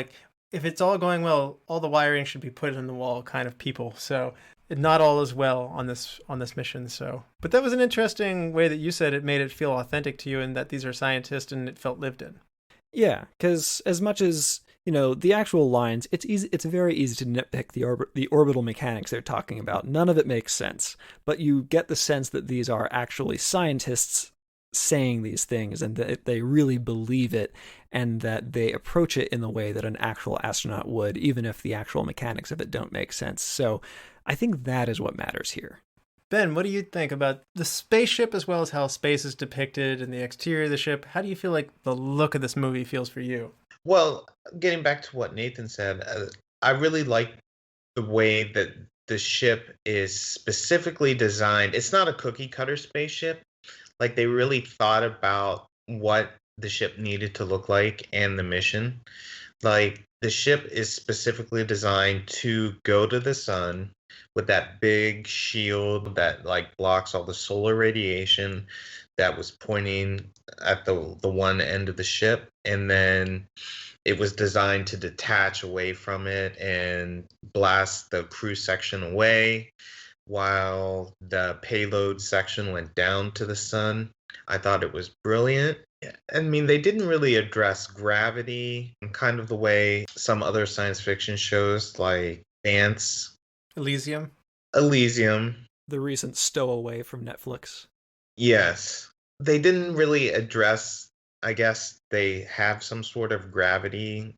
if it's all going well, all the wiring should be put in the wall kind of people. So not all is well on this mission. So, but that was an interesting way that you said it made it feel authentic to you, and that these are scientists and it felt lived in. Yeah, because as much as the actual lines, it's very easy to nitpick the orbital mechanics they're talking about. None of it makes sense, but you get the sense that these are actually scientists saying these things, and that they really believe it, and that they approach it in the way that an actual astronaut would, even if the actual mechanics of it don't make sense. So I think that is what matters here. Ben, what do you think about the spaceship as well as how space is depicted and the exterior of the ship? How do you feel like the look of this movie feels for you? Well, getting back to what Nathan said, I really like the way that the ship is specifically designed. It's not a cookie cutter spaceship. They really thought about what the ship needed to look like and the mission. The ship is specifically designed to go to the sun with that big shield that blocks all the solar radiation that was pointing at the one end of the ship, and then it was designed to detach away from it and blast the crew section away while the payload section went down to the sun. I thought it was brilliant. I mean, they didn't really address gravity in kind of the way some other science fiction shows like Dance. Elysium. The recent stowaway from Netflix. Yes. They didn't really address, I guess they have some sort of gravity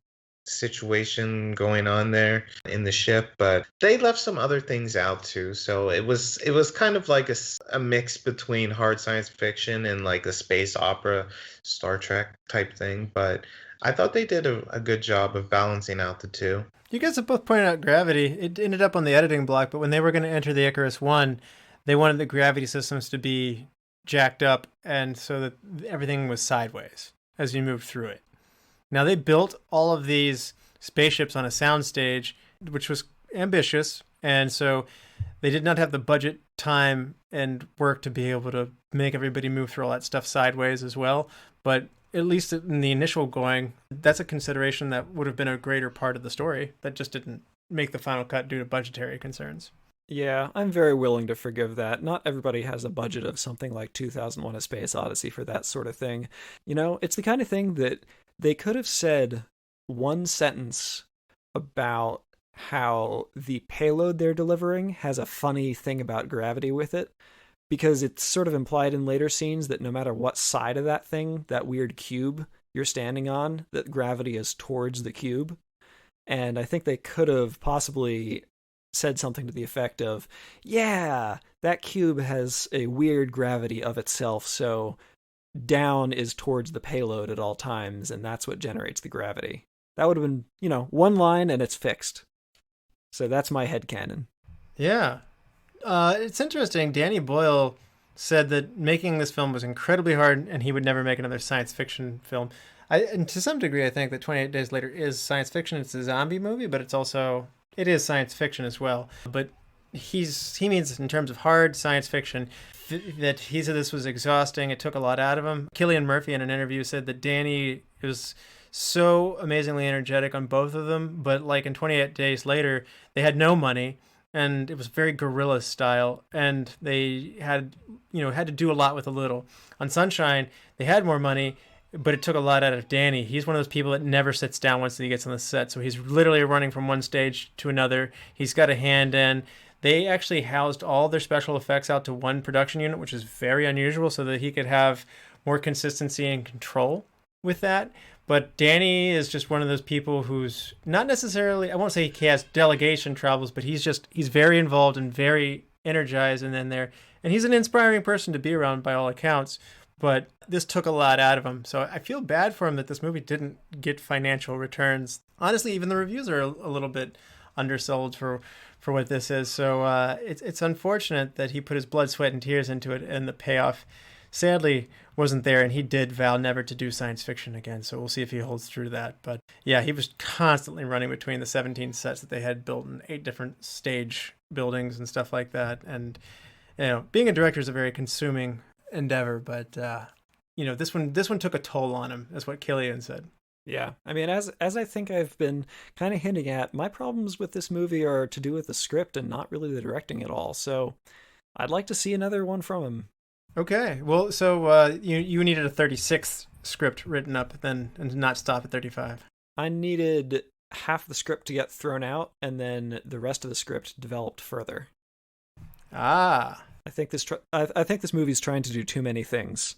situation going on there in the ship, but they left some other things out too. So it was kind of like a mix between hard science fiction and a space opera, Star Trek type thing. But I thought they did a good job of balancing out the two. You guys have both pointed out gravity. It ended up on the editing block, but when they were going to enter the Icarus 1, they wanted the gravity systems to be jacked up, and so that everything was sideways as you moved through it. Now, they built all of these spaceships on a soundstage, which was ambitious, and so they did not have the budget, time, and work to be able to make everybody move through all that stuff sideways as well. But at least in the initial going, that's a consideration that would have been a greater part of the story that just didn't make the final cut due to budgetary concerns. Yeah, I'm very willing to forgive that. Not everybody has a budget of something like 2001: A Space Odyssey for that sort of thing. You know, it's the kind of thing that they could have said one sentence about how the payload they're delivering has a funny thing about gravity with it, because it's sort of implied in later scenes that no matter what side of that thing, that weird cube you're standing on, that gravity is towards the cube. And I think they could have possibly said something to the effect of, yeah, that cube has a weird gravity of itself, so down is towards the payload at all times, and that's what generates the gravity. That would have been, you know, one line and it's fixed. So that's my headcanon. Yeah. It's interesting. Danny Boyle said that making this film was incredibly hard and he would never make another science fiction film. And to some degree, I think that 28 Days Later is science fiction. It's a zombie movie, but it is science fiction as well. But he means in terms of hard science fiction, that he said this was exhausting. It took a lot out of him. Cillian Murphy in an interview said that Danny was so amazingly energetic on both of them, but like in 28 Days Later, they had no money, and it was very guerrilla style, and they had to do a lot with a little. On Sunshine, they had more money, but it took a lot out of Danny. He's one of those people that never sits down once he gets on the set, so he's literally running from one stage to another. He's got a hand in. They actually housed all their special effects out to one production unit, which is very unusual, so that he could have more consistency and control with that. But Danny is just one of those people who's not necessarily, I won't say he has delegation troubles, but he's very involved and very energized and in there. And he's an inspiring person to be around by all accounts. But this took a lot out of him. So I feel bad for him that this movie didn't get financial returns. Honestly, even the reviews are a little bit undersold for what this is. So it's unfortunate that he put his blood, sweat, and tears into it, and the payoff sadly wasn't there, and he did vow never to do science fiction again, so we'll see if he holds true to that. But yeah, he was constantly running between the 17 sets that they had built in 8 different stage buildings and stuff like that. And being a director is a very consuming endeavor, but this one took a toll on him. That's what Cillian said. Yeah, I mean, as I think I've been kind of hinting at, my problems with this movie are to do with the script and not really the directing at all, so I'd like to see another one from him. Okay, well, so you needed a 36th script written up then, and not stop at 35. I needed half the script to get thrown out, and then the rest of the script developed further. Ah. I think this movie's trying to do too many things.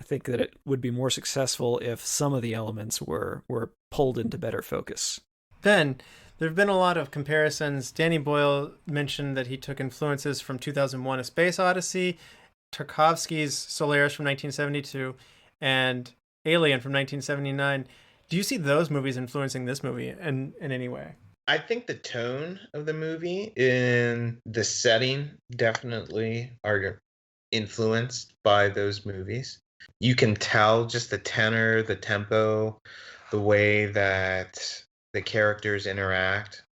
I think that it would be more successful if some of the elements were pulled into better focus. Ben, there have been a lot of comparisons. Danny Boyle mentioned that he took influences from 2001: A Space Odyssey, Tarkovsky's Solaris from 1972, and Alien from 1979. Do you see those movies influencing this movie in any way? I think the tone of the movie and the setting definitely are influenced by those movies. You can tell just the tenor, the tempo, the way that the characters interact.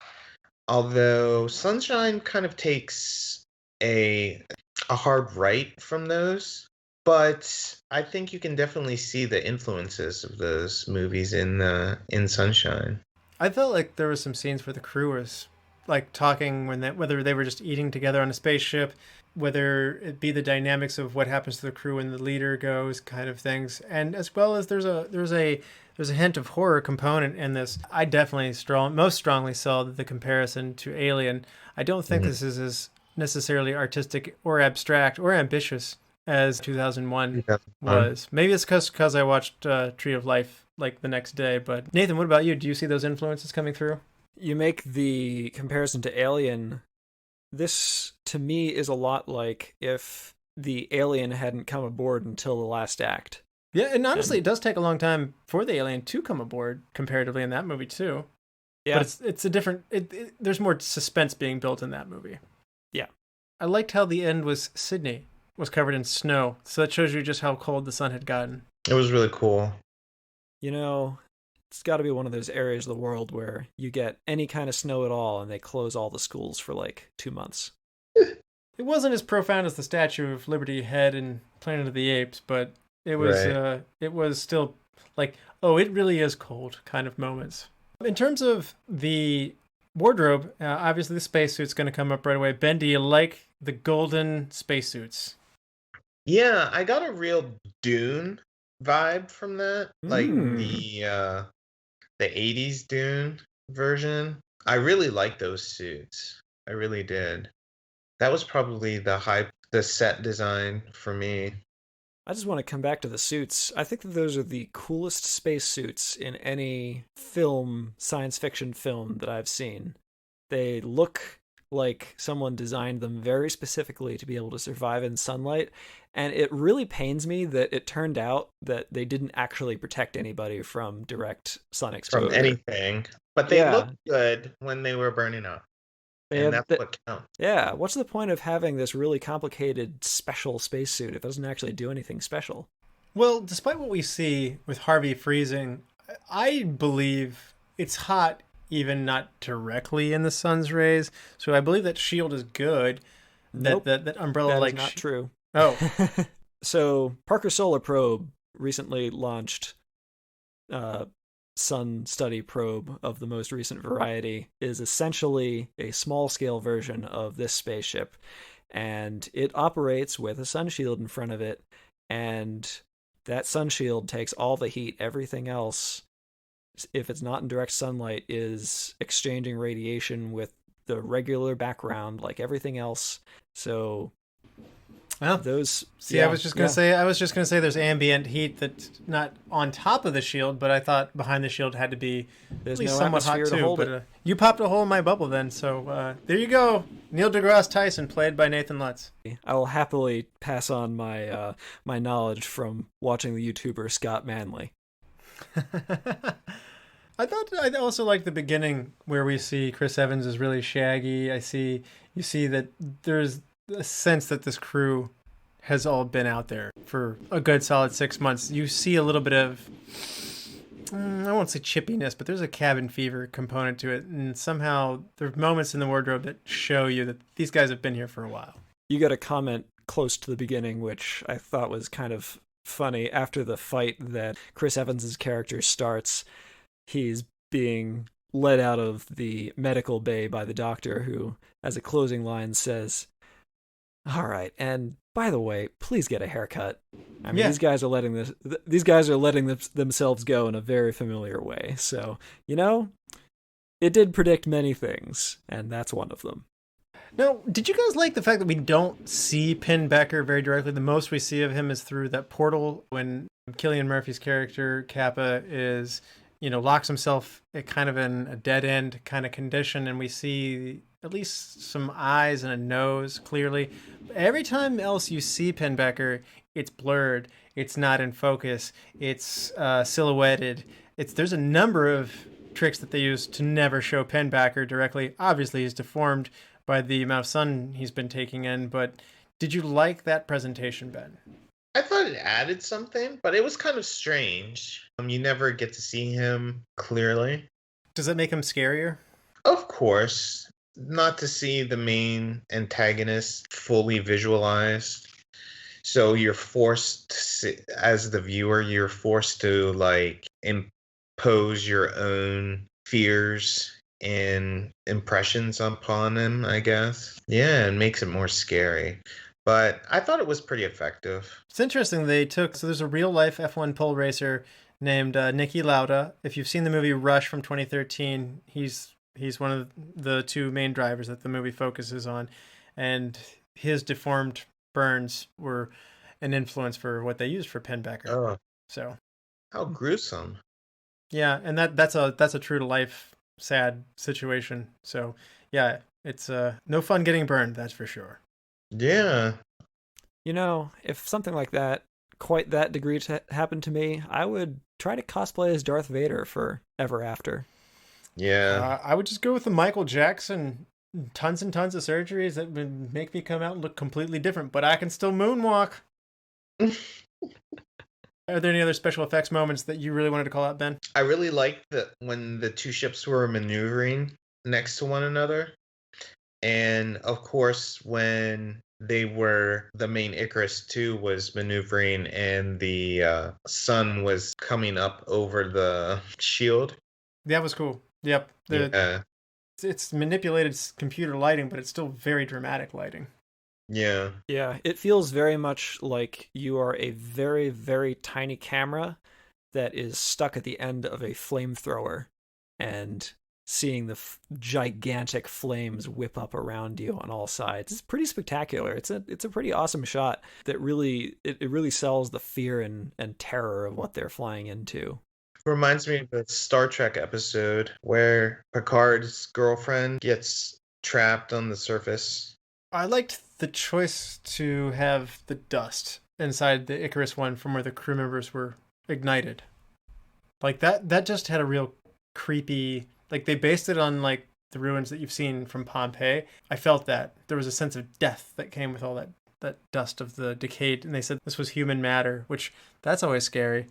Although Sunshine kind of takes a hard right from those, but I think you can definitely see the influences of those movies in Sunshine. I felt like there was some scenes where the crew was like talking whether they were just eating together on a spaceship, whether it be the dynamics of what happens to the crew when the leader goes, kind of things, and as well as there's a hint of horror component in this. I definitely most strongly saw the comparison to Alien. I don't think this is as necessarily artistic or abstract or ambitious as 2001 was. Maybe it's because I watched Tree of Life like the next day. But Nathan, what about you? Do you see those influences coming through? You make the comparison to Alien. This, to me, is a lot like if the alien hadn't come aboard until the last act. Yeah, and honestly, it does take a long time for the alien to come aboard, comparatively, in that movie, too. Yeah. But it's a different... there's more suspense being built in that movie. Yeah. I liked how the end was Sydney was covered in snow, so that shows you just how cold the sun had gotten. It was really cool. You know, it's got to be one of those areas of the world where you get any kind of snow at all and they close all the schools for like 2 months. It wasn't as profound as the Statue of Liberty head in Planet of the Apes, but it was Right. it was still like, oh, it really is cold kind of moments. In terms of the wardrobe, obviously the spacesuit's going to come up right away. Ben, do you like the golden spacesuits? Yeah, I got a real Dune vibe from that. Like the 80s Dune version. I really like those suits. I really did. That was probably the set design for me. I just want to come back to the suits. I think that those are the coolest spacesuits in any film, science fiction film that I've seen. They look like someone designed them very specifically to be able to survive in sunlight, and it really pains me that it turned out that they didn't actually protect anybody from direct sun exposure. From anything. But they looked good when they were burning up. And that's what counts. Yeah, what's the point of having this really complicated special spacesuit if it doesn't actually do anything special? Well, despite what we see with Harvey freezing, I believe it's hot even not directly in the sun's rays. So I believe that shield is good. Nope, that umbrella like is not true. Oh. So Parker Solar Probe recently launched sun study probe of the most recent variety is essentially a small scale version of this spaceship, and it operates with a sun shield in front of it, and that sun shield takes all the heat. Everything else, if it's not in direct sunlight, is exchanging radiation with the regular background like everything else. So well, those I was just gonna say there's ambient heat that's not on top of the shield, but I thought behind the shield had to be there's at least no somewhat hot atmosphere to too. hold But it. You popped a hole in my bubble then, so there you go. Neil deGrasse Tyson, played by Nathan Lutz. I will happily pass on my my knowledge from watching the YouTuber Scott Manley. I also like the beginning where we see Chris Evans is really shaggy. You see that there's a sense that this crew has all been out there for a good solid 6 months. You see a little bit of, I won't say chippiness, but there's a cabin fever component to it. And somehow there are moments in the wardrobe that show you that these guys have been here for a while. You got a comment close to the beginning, which I thought was kind of funny. After the fight that Chris Evans's character starts, he's being led out of the medical bay by the doctor, who, as a closing line, says, "All right, and by the way, please get a haircut." I mean, these guys are letting themselves go in a very familiar way. So, it did predict many things, and that's one of them. Now, did you guys like the fact that we don't see Penn Becker very directly? The most we see of him is through that portal when Cillian Murphy's character, Kappa, is, locks himself at kind of in a dead end kind of condition, and we see at least some eyes and a nose clearly. Every time else you see Penn Becker, it's blurred. It's not in focus. It's silhouetted. There's a number of tricks that they use to never show Penn Becker directly. Obviously, he's deformed by the amount of sun he's been taking in, but did you like that presentation, Ben? I thought it added something, but it was kind of strange. You never get to see him clearly. Does that make him scarier? Of course. Not to see the main antagonist fully visualized. So you're forced to see, as the viewer, you're forced to impose your own fears and impressions upon him, I guess. Yeah, it makes it more scary. But I thought it was pretty effective. It's interesting there's a real life F1 pole racer named Niki Lauda. If you've seen the movie Rush from 2013, he's one of the two main drivers that the movie focuses on, and his deformed burns were an influence for what they used for Penn Becker. Oh, so how gruesome! Yeah, and that's a true to life sad situation. So yeah, it's no fun getting burned, that's for sure. Yeah. If something like that, quite that degree happened to me, I would try to cosplay as Darth Vader for ever after. Yeah. I would just go with the Michael Jackson, tons and tons of surgeries that would make me come out and look completely different, but I can still moonwalk. Are there any other special effects moments that you really wanted to call out, Ben? I really liked when the two ships were maneuvering next to one another, And of course, when the main Icarus 2 was maneuvering and the sun was coming up over the shield. That was cool. Yep. Yeah. It's manipulated computer lighting, but it's still very dramatic lighting. Yeah. Yeah, it feels very much like you are a very, very tiny camera that is stuck at the end of a flamethrower and seeing the gigantic flames whip up around you on all sides. It's pretty spectacular. It's a pretty awesome shot that really sells the fear and terror of what they're flying into. Reminds me of the Star Trek episode where Picard's girlfriend gets trapped on the surface. I liked the choice to have the dust inside the Icarus one from where the crew members were ignited. Like that just had a real creepy, like they based it on like the ruins that you've seen from Pompeii. I felt that there was a sense of death that came with all that dust of the decayed, and they said this was human matter, which that's always scary.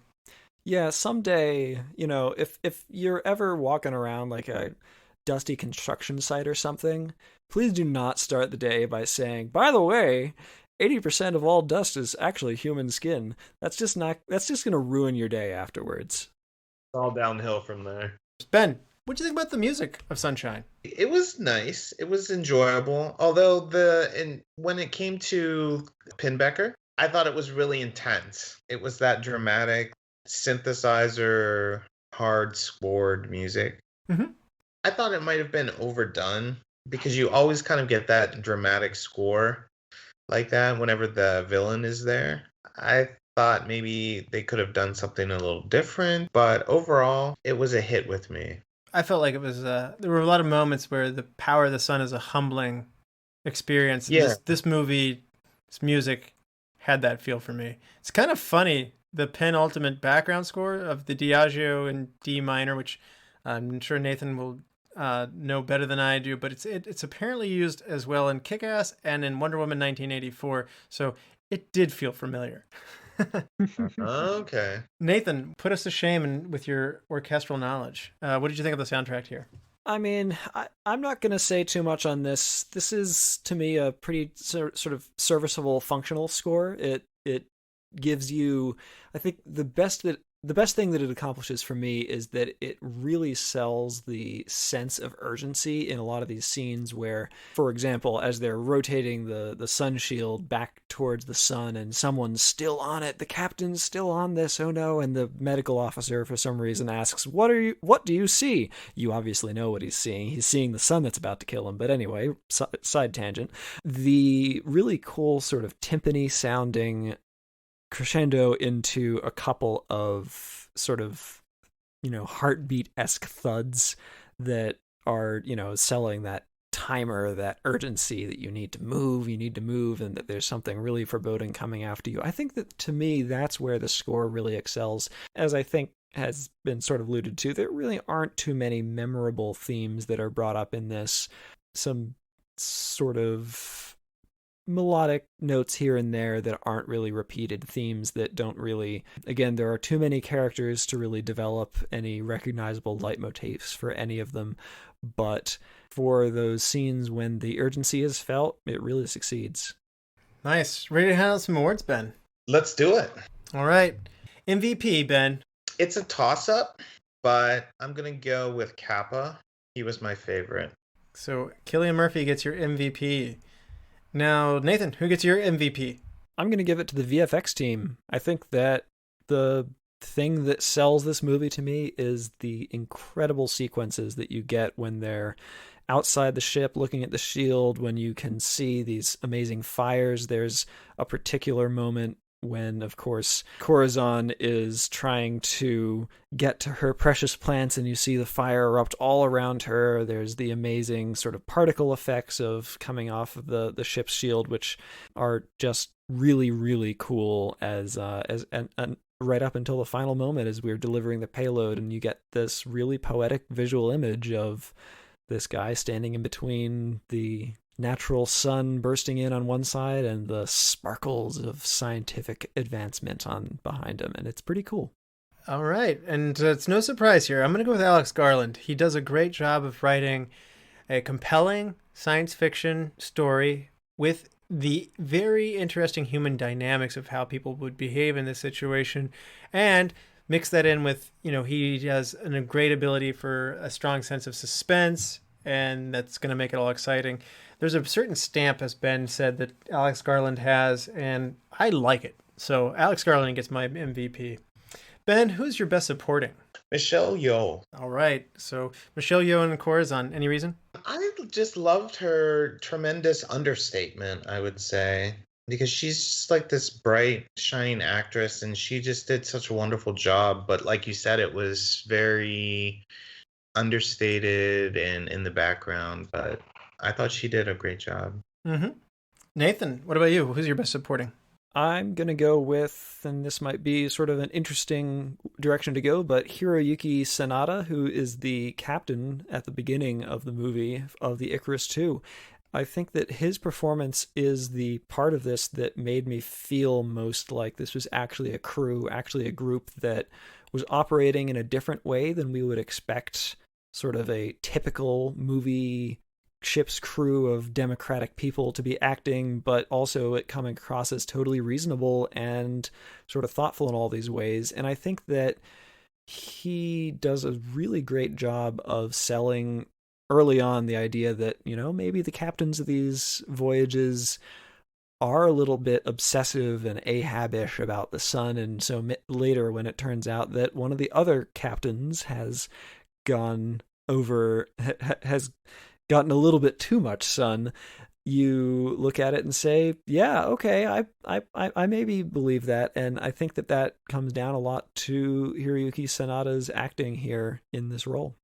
Yeah, someday, if you're ever walking around like a dusty construction site or something, please do not start the day by saying, by the way, 80% of all dust is actually human skin. That's just going to ruin your day afterwards. It's all downhill from there. Ben, what do you think about the music of Sunshine? It was nice. It was enjoyable. Although when it came to Pinbecker, I thought it was really intense. It was that dramatic synthesizer, hard scored music. Mm-hmm. I thought it might have been overdone because you always kind of get that dramatic score like that whenever the villain is there. I thought maybe they could have done something a little different, but overall, it was a hit with me. I felt like it was there were a lot of moments where the power of the sun is a humbling experience. Yeah. This movie's music had that feel for me. It's kind of funny. The penultimate background score of the Diageo in D minor, which I'm sure Nathan will know better than I do, but it's apparently used as well in Kick-Ass and in Wonder Woman 1984, so it did feel familiar. Okay. Nathan, put us to shame with your orchestral knowledge. What did you think of the soundtrack here? I mean, I'm not going to say too much on this. This is, to me, a pretty sort of serviceable, functional score. It gives you, I think, the best thing that it accomplishes for me is that it really sells the sense of urgency in a lot of these scenes where, for example, as they're rotating the sun shield back towards the sun and someone's still on it, the captain's still on this, oh no, and the medical officer for some reason asks, what do you see? You obviously know what he's seeing. He's seeing the sun that's about to kill him. But anyway, side tangent. The really cool sort of timpani sounding crescendo into a couple of sort of, heartbeat-esque thuds that are, selling that timer, that urgency that you need to move, and that there's something really foreboding coming after you. I think that, to me, that's where the score really excels. As I think has been sort of alluded to, there really aren't too many memorable themes that are brought up in this. Some sort of melodic notes here and there that aren't really repeated themes that don't really, again, there are too many characters to really develop any recognizable leitmotifs for any of them, but for those scenes when the urgency is felt, it really succeeds. Nice. Ready to hand out some awards, Ben? Let's do it. All right. MVP, Ben. It's a toss-up, but I'm going to go with Kappa. He was my favorite. So Cillian Murphy gets your MVP. Now, Nathan, who gets your MVP? I'm going to give it to the VFX team. I think that the thing that sells this movie to me is the incredible sequences that you get when they're outside the ship looking at the shield, when you can see these amazing fires. There's a particular moment when, of course, Corazon is trying to get to her precious plants and you see the fire erupt all around her. There's the amazing sort of particle effects of coming off of the ship's shield, which are just really, really cool and right up until the final moment as we're delivering the payload, and you get this really poetic visual image of this guy standing in between the natural sun bursting in on one side and the sparkles of scientific advancement on behind him, and it's pretty cool. All right, and it's no surprise here. I'm going to go with Alex Garland. He does a great job of writing a compelling science fiction story with the very interesting human dynamics of how people would behave in this situation, and mix that in with, he has a great ability for a strong sense of suspense, and that's going to make it all exciting. There's a certain stamp, as Ben said, that Alex Garland has, and I like it. So Alex Garland gets my MVP. Ben, who's your best supporting? Michelle Yeoh. All right. So Michelle Yeoh and Corazon. Any reason? I just loved her tremendous understatement, I would say, because she's just like this bright, shining actress, and she just did such a wonderful job. But like you said, it was very understated and in the background, but I thought she did a great job. Mm-hmm. Nathan, what about you? Who's your best supporting? I'm going to go with, and this might be sort of an interesting direction to go, but Hiroyuki Sanada, who is the captain at the beginning of the movie of the Icarus II. I think that his performance is the part of this that made me feel most like this was actually a crew, actually a group that was operating in a different way than we would expect sort of a typical movie ship's crew of democratic people to be acting, but also it coming across as totally reasonable and sort of thoughtful in all these ways. And I think that he does a really great job of selling early on the idea that, maybe the captains of these voyages are a little bit obsessive and Ahab-ish about the sun. And so later, when it turns out that one of the other captains has gotten a little bit too much sun, you look at it and say, yeah, okay, I maybe believe that. And I think that comes down a lot to Hiroyuki Sanada's acting here in this role.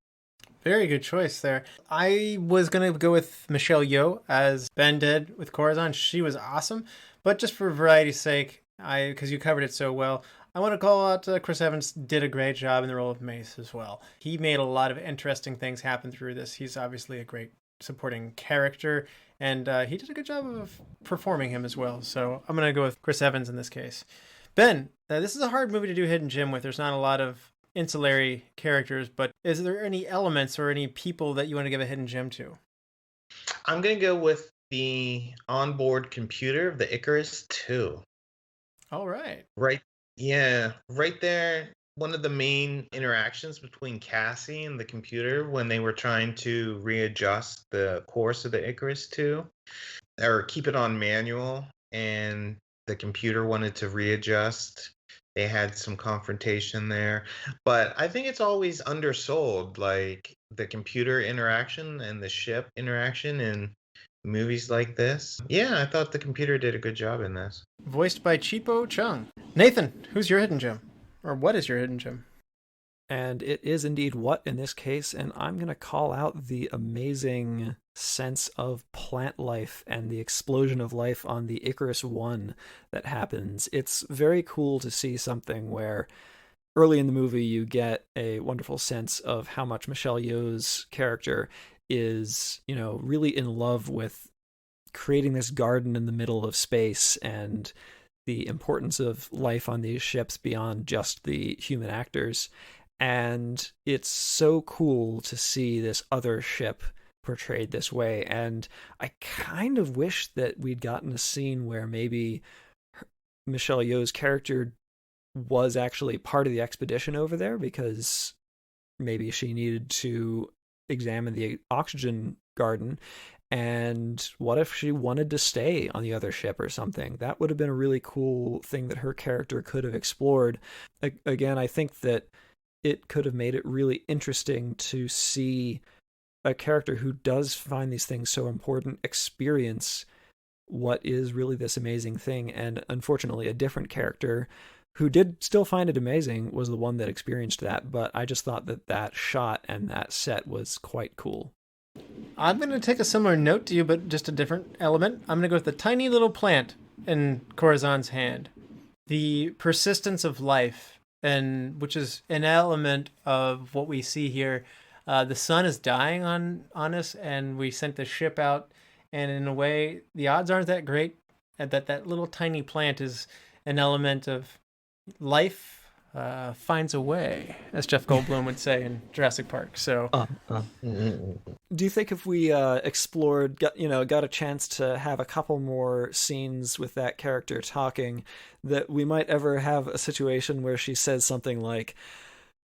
Very good choice there. I was going to go with Michelle Yeoh, as Ben did with Corazon. She was awesome. But just for variety's sake, because you covered it so well, I want to call out Chris Evans did a great job in the role of Mace as well. He made a lot of interesting things happen through this. He's obviously a great supporting character, and he did a good job of performing him as well. So I'm going to go with Chris Evans in this case. Ben, this is a hard movie to do Hidden Gem with. There's not a lot of ancillary characters, but is there any elements or any people that you want to give a hidden gem to? I'm going to go with the onboard computer of the Icarus II. All right. Right. Yeah. Right there. One of the main interactions between Cassie and the computer when they were trying to readjust the course of the Icarus II, or keep it on manual, and the computer wanted to readjust. They had some confrontation there, but I think it's always undersold, like the computer interaction and the ship interaction in movies like this. Yeah, I thought the computer did a good job in this. Voiced by Chipo Chung. Nathan, who's your hidden gem? Or what is your hidden gem? And it is indeed what in this case, and I'm going to call out the amazing sense of plant life and the explosion of life on the Icarus I that happens. It's very cool to see something where early in the movie you get a wonderful sense of how much Michelle Yeoh's character is, really in love with creating this garden in the middle of space and the importance of life on these ships beyond just the human actors. And it's so cool to see this other ship portrayed this way. And I kind of wish that we'd gotten a scene where maybe Michelle Yeoh's character was actually part of the expedition over there, because maybe she needed to examine the oxygen garden. And what if she wanted to stay on the other ship or something? That would have been a really cool thing that her character could have explored. Again, I think that it could have made it really interesting to see a character who does find these things so important experience what is really this amazing thing. And unfortunately, a different character who did still find it amazing was the one that experienced that. But I just thought that shot and that set was quite cool. I'm going to take a similar note to you, but just a different element. I'm going to go with the tiny little plant in Corazon's hand. The persistence of life, and which is an element of what we see here. The sun is dying on us, and we sent the ship out, and in a way, the odds aren't that great that little tiny plant is an element of life finds a way, as Jeff Goldblum would say in Jurassic Park. So, Do you think if we got a chance to have a couple more scenes with that character talking, that we might ever have a situation where she says something like,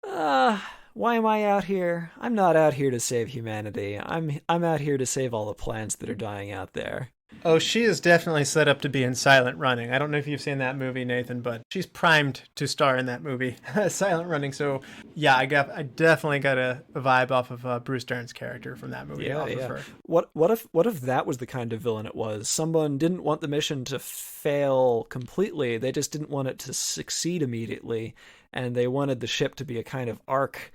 why am I out here? I'm not out here to save humanity. I'm out here to save all the plants that are dying out there. oh, she is definitely set up to be in Silent Running. I don't know if you've seen that movie, Nathan, but she's primed to star in that movie, Silent Running. So, yeah, I definitely got a vibe off of Bruce Dern's character from that movie. Yeah. What if that was the kind of villain it was? Someone didn't want the mission to fail completely. They just didn't want it to succeed immediately, and they wanted the ship to be a kind of arc,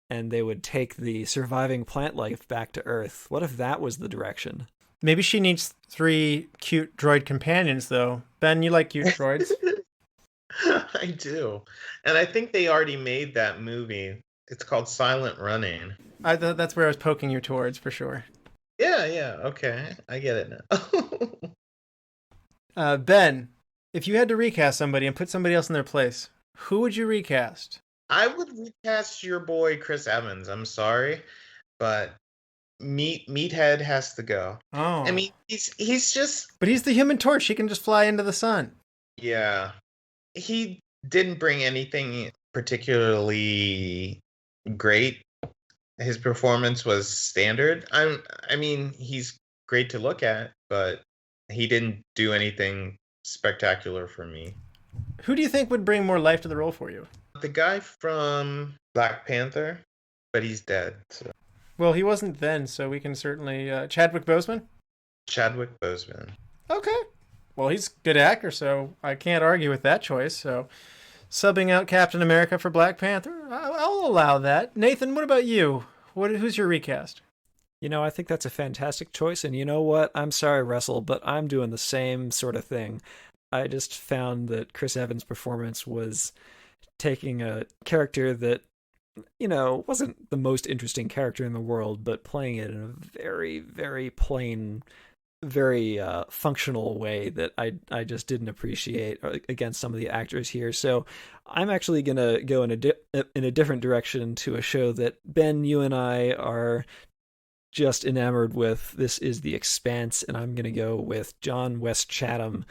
and they would take the surviving plant life back to Earth. What if that was the direction? Maybe she needs 3 cute droid companions, though. Ben, you like cute droids? I do. And I think they already made that movie. It's called Silent Running. That's where I was poking you towards, for sure. Yeah, okay. I get it now. Ben, if you had to recast somebody and put somebody else in their place, who would you recast? I would recast your boy Chris Evans. I'm sorry, but Meathead has to go. Oh, I mean, he's just... But he's the Human Torch. He can just fly into the sun. Yeah. He didn't bring anything particularly great. His performance was standard. I mean, he's great to look at, but he didn't do anything spectacular for me. Who do you think would bring more life to the role for you? The guy from Black Panther, but he's dead. So. Well, he wasn't then, so we can certainly... Chadwick Boseman? Chadwick Boseman. Okay. Well, he's a good actor, so I can't argue with that choice. So, subbing out Captain America for Black Panther, I'll allow that. Nathan, what about you? Who's your recast? I think that's a fantastic choice, and you know what? I'm sorry, Russell, but I'm doing the same sort of thing. I just found that Chris Evans' performance was taking a character that wasn't the most interesting character in the world, but playing it in a very, very plain, very functional way that I just didn't appreciate against some of the actors here. So I'm actually going to go in a different direction to a show that, Ben, you and I are just enamored with. This is The Expanse, and I'm going to go with John West Chatham,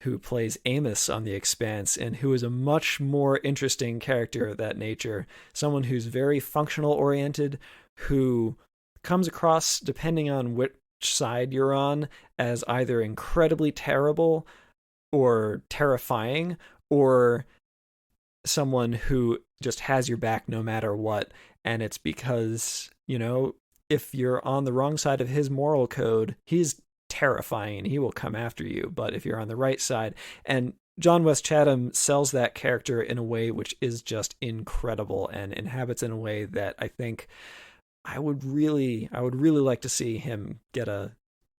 who plays Amos on The Expanse, and who is a much more interesting character of that nature. Someone who's very functional oriented, who comes across, depending on which side you're on, as either incredibly terrible or terrifying, or someone who just has your back no matter what. And it's because, if you're on the wrong side of his moral code, he's terrifying and he will come after you. But if you're on the right side, and John West Chatham sells that character in a way which is just incredible and inhabits in a way that I think I would really like to see him get a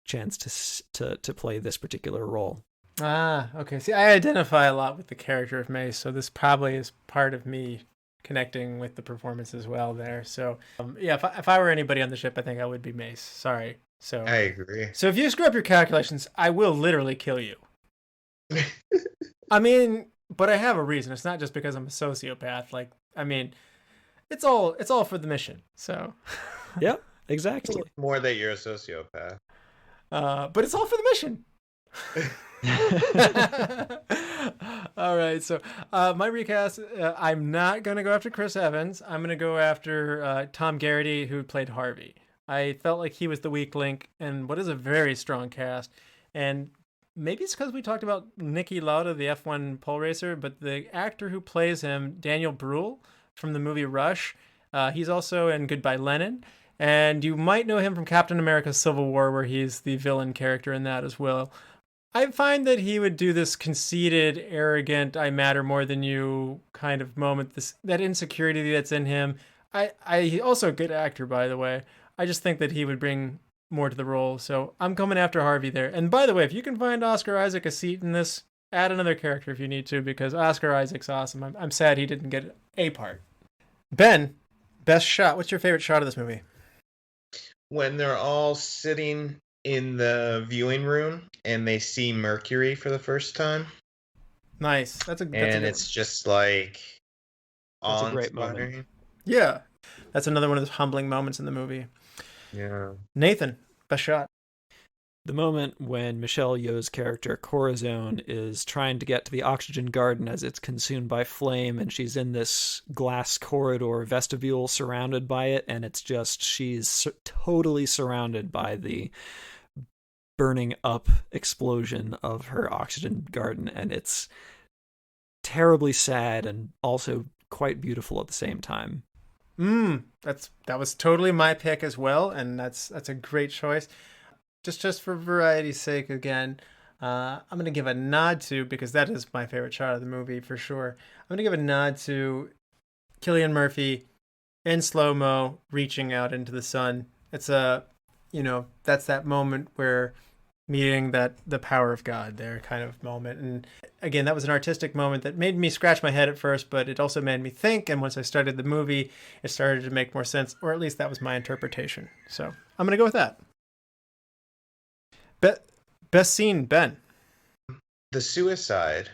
chance to play this particular role. Okay. See, I identify a lot with the character of Mace, so this probably is part of me connecting with the performance as well there. So yeah, if I were anybody on the ship, I think I would be Mace. Sorry. So I agree. So if you screw up your calculations, I will literally kill you. I mean, but I have a reason. It's not just because I'm a sociopath. Like, I mean, it's all for the mission. So yep, exactly. More that you're a sociopath. But it's all for the mission. All right, so my recast, I'm not going to go after Chris Evans. I'm going to go after Tom Garity, who played Harvey. I felt like he was the weak link and what is a very strong cast. And maybe it's because we talked about Niki Lauda, the F1 pole racer, but the actor who plays him, Daniel Bruhl from the movie Rush, he's also in Goodbye Lenin. And you might know him from Captain America Civil War, where he's the villain character in that as well. I find that he would do this conceited, arrogant, I matter more than you kind of moment, that insecurity that's in him. He's also a good actor, by the way. I just think that he would bring more to the role. So I'm coming after Harvey there. And by the way, if you can find Oscar Isaac a seat in this, add another character if you need to, because Oscar Isaac's awesome. I'm sad he didn't get a part. Ben, best shot. What's your favorite shot of this movie? When they're all sitting in the viewing room and they see Mercury for the first time. Nice. That's a it's just like That's a great moment. awe-inspiring. Yeah. That's another one of those humbling moments in the movie. Yeah. Nathan, best shot. The moment when Michelle Yeoh's character, Corazon, is trying to get to the oxygen garden as it's consumed by flame, and she's in this glass corridor vestibule surrounded by it, and it's just, she's totally surrounded by the burning up explosion of her oxygen garden, and it's terribly sad and also quite beautiful at the same time. That was totally my pick as well, and that's a great choice. Just for variety's sake again, I'm going to give a nod to, because that is my favorite shot of the movie for sure, I'm going to give a nod to Cillian Murphy in slow-mo reaching out into the sun. It's that's that moment where meeting the power of God there kind of moment. And again, that was an artistic moment that made me scratch my head at first, but it also made me think. And once I started the movie, it started to make more sense, or at least that was my interpretation. So I'm going to go with that. Best scene, Ben. The suicide.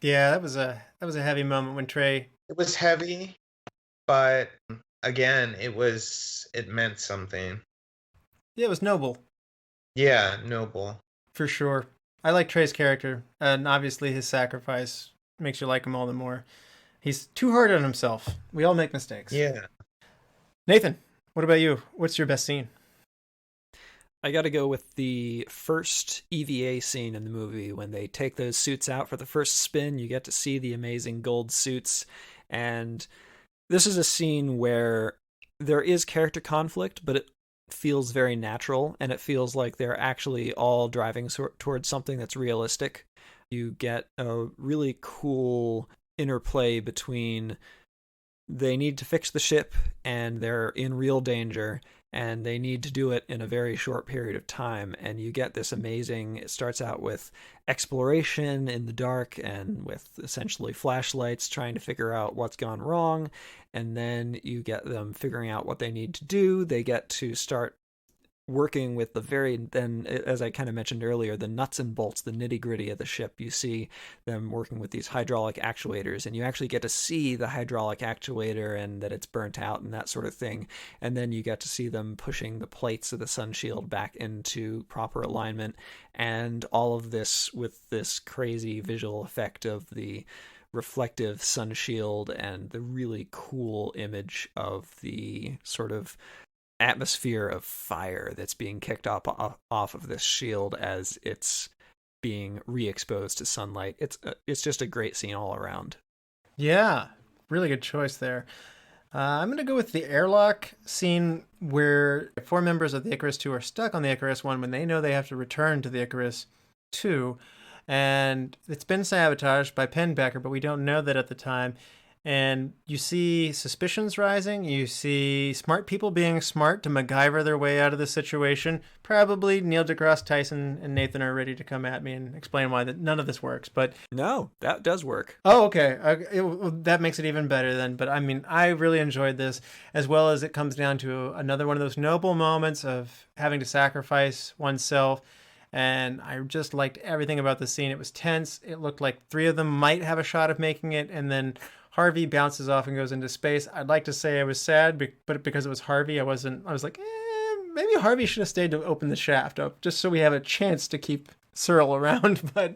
Yeah, that was a heavy moment when Trey. It was heavy, but again, it meant something. Yeah, it was noble. Yeah, noble. For sure. I like Trey's character, and obviously his sacrifice makes you like him all the more. He's too hard on himself. We all make mistakes. Yeah. Nathan, what about you? What's your best scene? I got to go with the first EVA scene in the movie. When they take those suits out for the first spin, you get to see the amazing gold suits. And this is a scene where there is character conflict, but it feels very natural, and it feels like they're actually all driving towards something that's realistic. You get a really cool interplay between they need to fix the ship and they're in real danger, and they need to do it in a very short period of time. And you get this amazing, it starts out with exploration in the dark and with essentially flashlights trying to figure out what's gone wrong. And then you get them figuring out what they need to do. They get to start working with then, as I kind of mentioned earlier, the nuts and bolts, the nitty gritty of the ship. You see them working with these hydraulic actuators, and you actually get to see the hydraulic actuator and that it's burnt out and that sort of thing. And then you get to see them pushing the plates of the sun shield back into proper alignment, and all of this with this crazy visual effect of the reflective sun shield and the really cool image of the sort of atmosphere of fire that's being kicked off of this shield as it's being re-exposed to sunlight. It's just a great scene all around. Yeah, really good choice there. I'm going to go with the airlock scene where 4 members of the Icarus 2 are stuck on the Icarus 1 when they know they have to return to the Icarus 2. And it's been sabotaged by Penbecker, but we don't know that at the time. And you see suspicions rising. You see smart people being smart to MacGyver their way out of the situation. Probably Neil deGrasse Tyson and Nathan are ready to come at me and explain why none of this works. But no, that does work. Oh, okay. That makes it even better then. But I mean, I really enjoyed this, as well as it comes down to another one of those noble moments of having to sacrifice oneself. And I just liked everything about the scene. It was tense. It looked like 3 of them might have a shot of making it, and then Harvey bounces off and goes into space. I'd like to say I was sad, but because it was Harvey, I was like, maybe Harvey should have stayed to open the shaft up, just so we have a chance to keep Searle around. But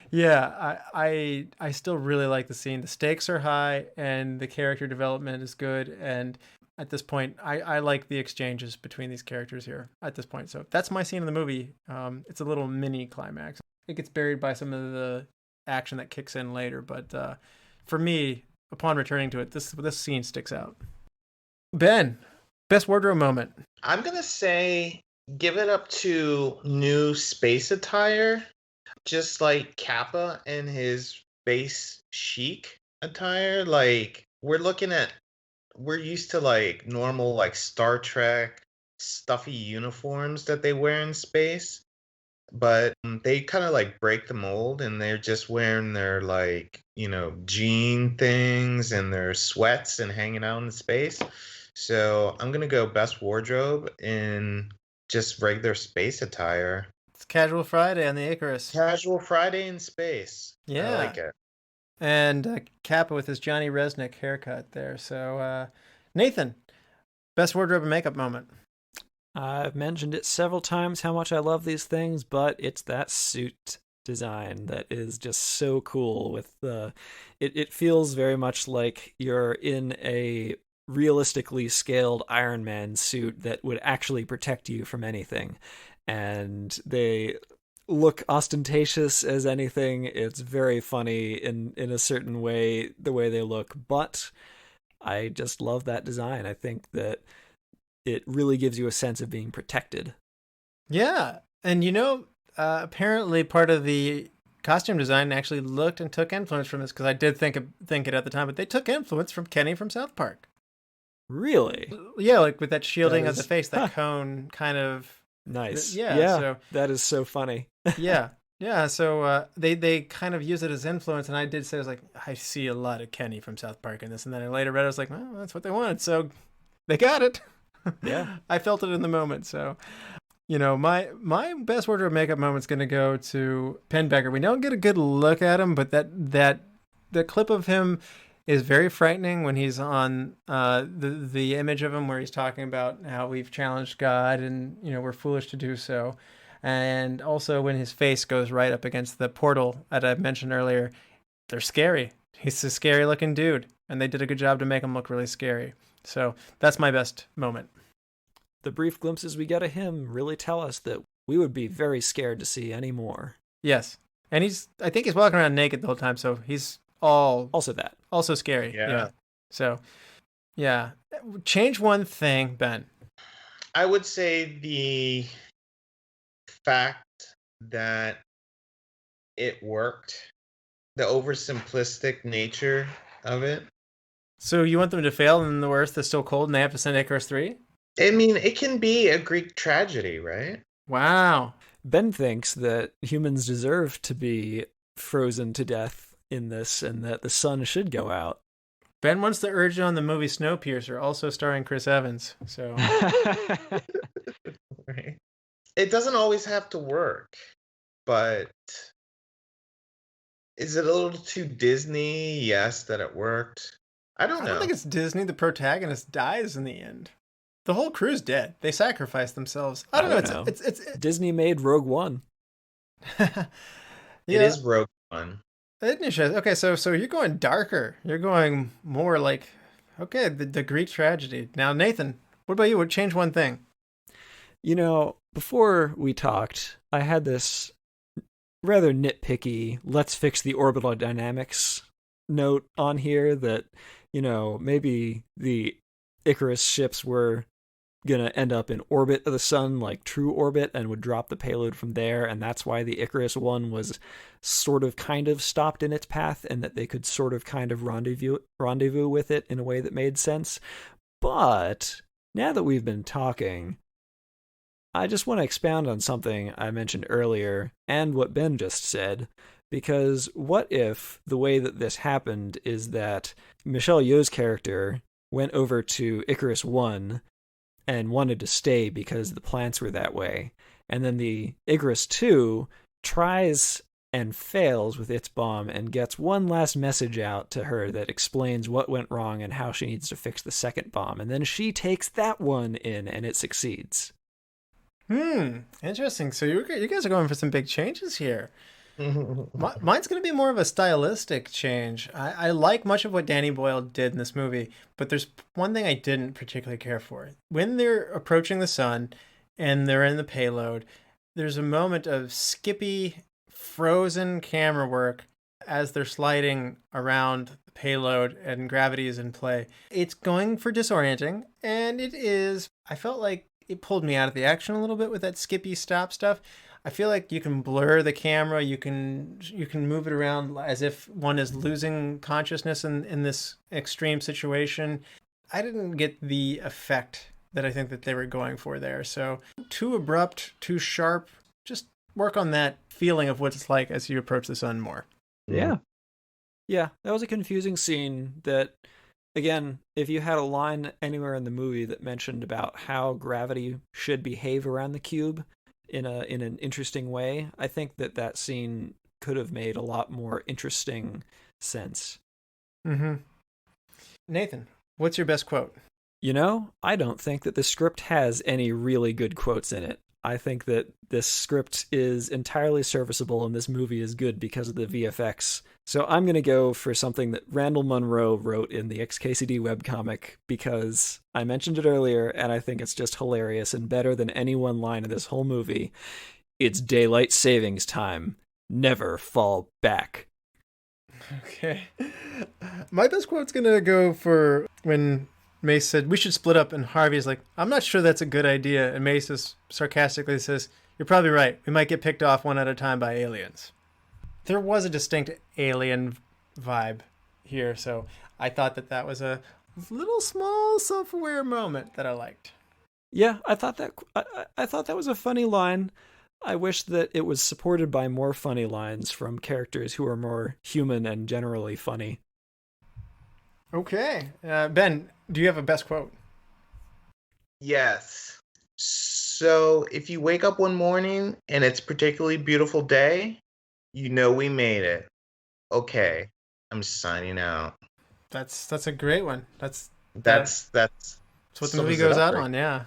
yeah, I still really like the scene. The stakes are high, and the character development is good. And at this point, I like the exchanges between these characters here at this point. So that's my scene in the movie. It's a little mini climax. It gets buried by some of the action that kicks in later. But for me, upon returning to it, this scene sticks out. Ben, best wardrobe moment. I'm going to say give it up to new space attire, just like Kappa and his space chic attire. Like, we're used to like normal like Star Trek stuffy uniforms that they wear in space, but they kind of like break the mold, and they're just wearing their like, jean things and their sweats and hanging out in space. So I'm gonna go best wardrobe in just regular space attire. It's Casual Friday on the Icarus. Casual Friday in space. Yeah. I like it. And Kappa with his Johnny Resnick haircut there. So, Nathan, best wardrobe and makeup moment. I've mentioned it several times how much I love these things, but it's that suit design that is just so cool. With it feels very much like you're in a realistically scaled Iron Man suit that would actually protect you from anything. And they look ostentatious as anything. It's very funny in a certain way, the way they look, but I just love that design. I think that it really gives you a sense of being protected. Yeah. And apparently part of the costume design actually looked and took influence from this, because I did think it at the time, but they took influence from Kenny from South Park. Really? Yeah, like with that shielding of the face, that cone kind of. Nice. Yeah. So that is so funny. yeah. So they kind of use it as influence, and I did say, I was like, I see a lot of Kenny from South Park in this, and then I later read it, I was like, well, that's what they wanted, so they got it. Yeah. I felt it in the moment. So, my best wardrobe makeup moment's going to go to Penn Becker. We don't get a good look at him, but that clip of him is very frightening when he's on the image of him where he's talking about how we've challenged God and, we're foolish to do so. And also when his face goes right up against the portal that I mentioned earlier, they're scary. He's a scary looking dude, and they did a good job to make him look really scary. So that's my best moment. The brief glimpses we get of him really tell us that we would be very scared to see any more. Yes. And I think he's walking around naked the whole time, so he's also scary. Yeah. So, yeah. Change one thing, Ben. I would say the fact that it worked, the oversimplistic nature of it. So you want them to fail and the Earth is still cold and they have to send Icarus 3? I mean, it can be a Greek tragedy, right? Wow. Ben thinks that humans deserve to be frozen to death in this, and that the sun should go out. Ben wants to urge on the movie Snowpiercer, also starring Chris Evans. So Right. It doesn't always have to work, but is it a little too Disney? Yes, that it worked. I don't know. I don't think it's Disney. The protagonist dies in the end. The whole crew's dead. They sacrifice themselves. I don't know. It's Disney made Rogue One. Yeah. It is Rogue One. Okay, so you're going darker. You're going more like, okay, the Greek tragedy. Now, Nathan, what about you? Would change one thing? Before we talked, I had this rather nitpicky, let's fix the orbital dynamics note on here that, maybe the Icarus ships were going to end up in orbit of the sun, like true orbit, and would drop the payload from there. And that's why the Icarus one was sort of kind of stopped in its path, and that they could sort of kind of rendezvous with it in a way that made sense. But now that we've been talking, I just want to expound on something I mentioned earlier and what Ben just said, because what if the way that this happened is that Michelle Yeoh's character went over to Icarus 1 and wanted to stay because the plants were that way, and then the Icarus 2 tries and fails with its bomb and gets one last message out to her that explains what went wrong and how she needs to fix the second bomb, and then she takes that one in and it succeeds. Interesting. So you guys are going for some big changes here. Mine's going to be more of a stylistic change. I like much of what Danny Boyle did in this movie, but there's one thing I didn't particularly care for. When they're approaching the sun and they're in the payload, there's a moment of skippy, frozen camera work as they're sliding around the payload and gravity is in play. It's going for disorienting, and it is. I felt like it pulled me out of the action a little bit with that skippy stop stuff. I feel like you can blur the camera, you can move it around as if one is losing consciousness in this extreme situation. I didn't get the effect that I think that they were going for there. So too abrupt, too sharp. Just work on that feeling of what it's like as you approach the sun more. Yeah. Yeah, that was a confusing scene that, again, if you had a line anywhere in the movie that mentioned about how gravity should behave around the cube in an interesting way, I think that scene could have made a lot more interesting sense. Mm-hmm. Nathan, what's your best quote? I don't think that the script has any really good quotes in it. I think that this script is entirely serviceable and this movie is good because of the VFX. So I'm going to go for something that Randall Munroe wrote in the XKCD webcomic because I mentioned it earlier and I think it's just hilarious and better than any one line in this whole movie. It's daylight savings time. Never fall back. Okay. My best quote's going to go for when Mace said, we should split up, and Harvey's like, I'm not sure that's a good idea. And Mace sarcastically says, you're probably right. We might get picked off one at a time by aliens. There was a distinct alien vibe here, so I thought that was a little small self-aware moment that I liked. Yeah, I thought that was a funny line. I wish that it was supported by more funny lines from characters who are more human and generally funny. Okay. Ben, do you have a best quote? Yes. So if you wake up one morning and it's a particularly beautiful day, we made it. Okay, I'm signing out. That's a great one. That's what the movie goes out on, yeah.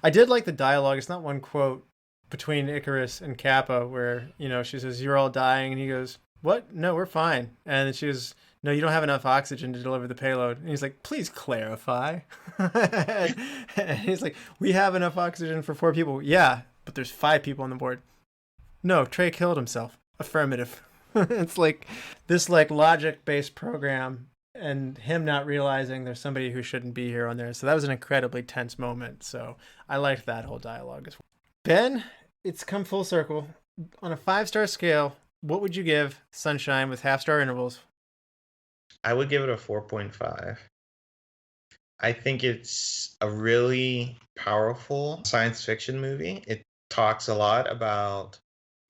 I did like the dialogue. It's not one quote between Icarus and Kappa where, she says, you're all dying, and he goes, what? No, we're fine. And then she goes, no, you don't have enough oxygen to deliver the payload. And he's like, please clarify. And he's like, we have enough oxygen for 4 people. Yeah, but there's 5 people on the board. No, Trey killed himself. Affirmative. It's like this logic-based program and him not realizing there's somebody who shouldn't be here on there. So that was an incredibly tense moment. So I liked that whole dialogue as well. Ben, it's come full circle. On a 5-star scale, what would you give Sunshine with half-star intervals? I would give it a 4.5. I think it's a really powerful science fiction movie. It talks a lot about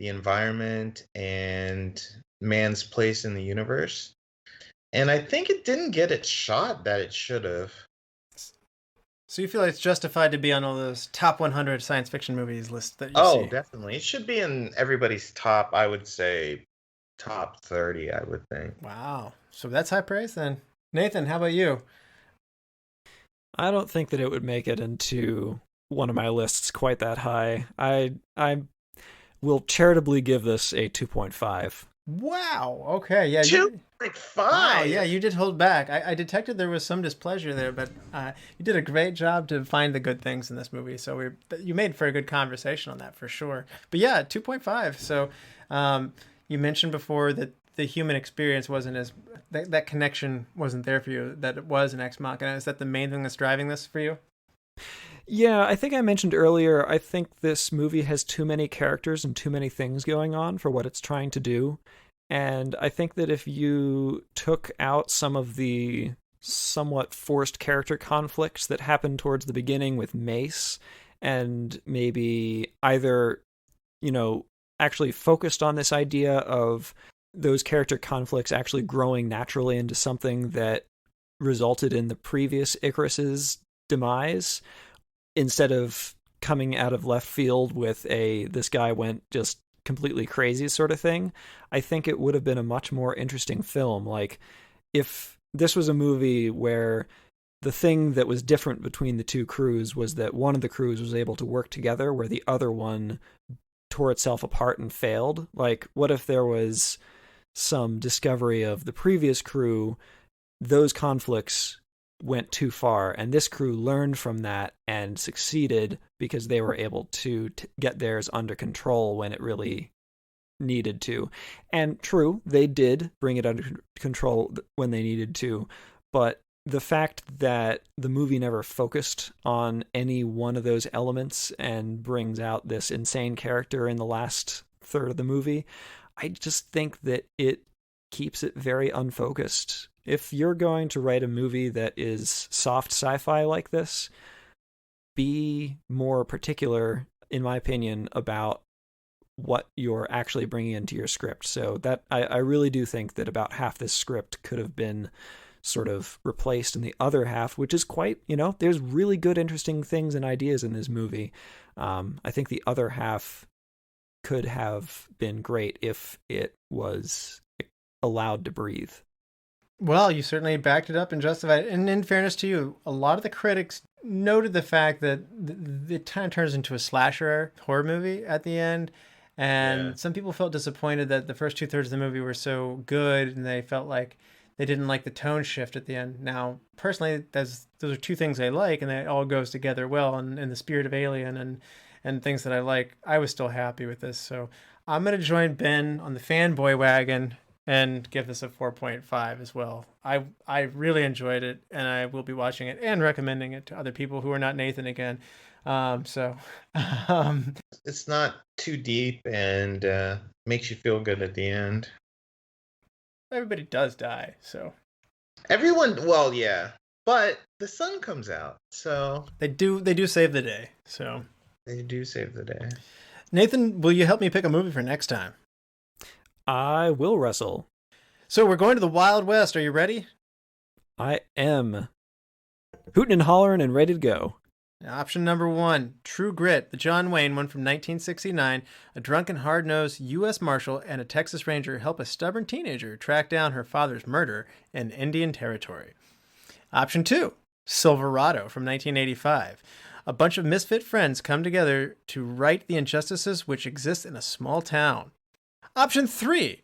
the environment and man's place in the universe. And I think it didn't get its shot that it should have. So you feel like it's justified to be on all those top 100 science fiction movies lists that you see? Oh, definitely. It should be in everybody's top, I would say, top 30, I would think. Wow. So that's high praise then. Nathan, how about you? I don't think that it would make it into one of my lists quite that high. I will charitably give this a 2.5. Wow. Okay. Yeah. 2.5. Wow, yeah, you did hold back. I detected there was some displeasure there, but you did a great job to find the good things in this movie. So you made for a good conversation on that for sure. But yeah, 2.5. So you mentioned before that the human experience wasn't that connection wasn't there for you, that it was an ex machina. Is that the main thing that's driving this for you? Yeah, I think I mentioned earlier, I think this movie has too many characters and too many things going on for what it's trying to do. And I think that if you took out some of the somewhat forced character conflicts that happened towards the beginning with Mace, and maybe either, actually focused on this idea of those character conflicts actually growing naturally into something that resulted in the previous Icarus's demise, instead of coming out of left field with this guy went just completely crazy sort of thing, I think it would have been a much more interesting film. Like, if this was a movie where the thing that was different between the two crews was that one of the crews was able to work together where the other one tore itself apart and failed. Like, what if there was some discovery of the previous crew, those conflicts went too far, and this crew learned from that and succeeded because they were able to get theirs under control when it really needed to. And true, they did bring it under control when they needed to, but the fact that the movie never focused on any one of those elements and brings out this insane character in the last third of the movie, I just think that it keeps it very unfocused. If you're going to write a movie that is soft sci-fi like this, be more particular, in my opinion, about what you're actually bringing into your script. So that I really do think that about half this script could have been sort of replaced, and the other half, which is quite, there's really good, interesting things and ideas in this movie. I think the other half could have been great if it was allowed to breathe. Well, you certainly backed it up and justified it. And in fairness to you, a lot of the critics noted the fact that it kind of turns into a slasher horror movie at the end. And Yeah. some people felt disappointed that the first 2/3 of the movie were so good, and they felt like they didn't like the tone shift at the end. Now, personally, those are two things I like, and it all goes together well. And in the spirit of Alien and things that I like, I was still happy with this. So I'm going to join Ben on the fanboy wagon and give this a 4.5 as well. I really enjoyed it, and I will be watching it and recommending it to other people who are not Nathan again. So It's not too deep and makes you feel good at the end. everybody does die, so Everyone, well, yeah, but the sun comes out, so they do save the day. So they do save the day. Nathan, will you help me pick a movie for next time? I will wrestle. So we're going to the Wild West. Are you ready? I am. Hootin' and hollering and ready to go. Option number 1, True Grit, the John Wayne one from 1969. A drunken, hard-nosed U.S. Marshal and a Texas Ranger help a stubborn teenager track down her father's murder in Indian Territory. Option 2, Silverado from 1985. A bunch of misfit friends come together to right the injustices which exist in a small town. Option 3,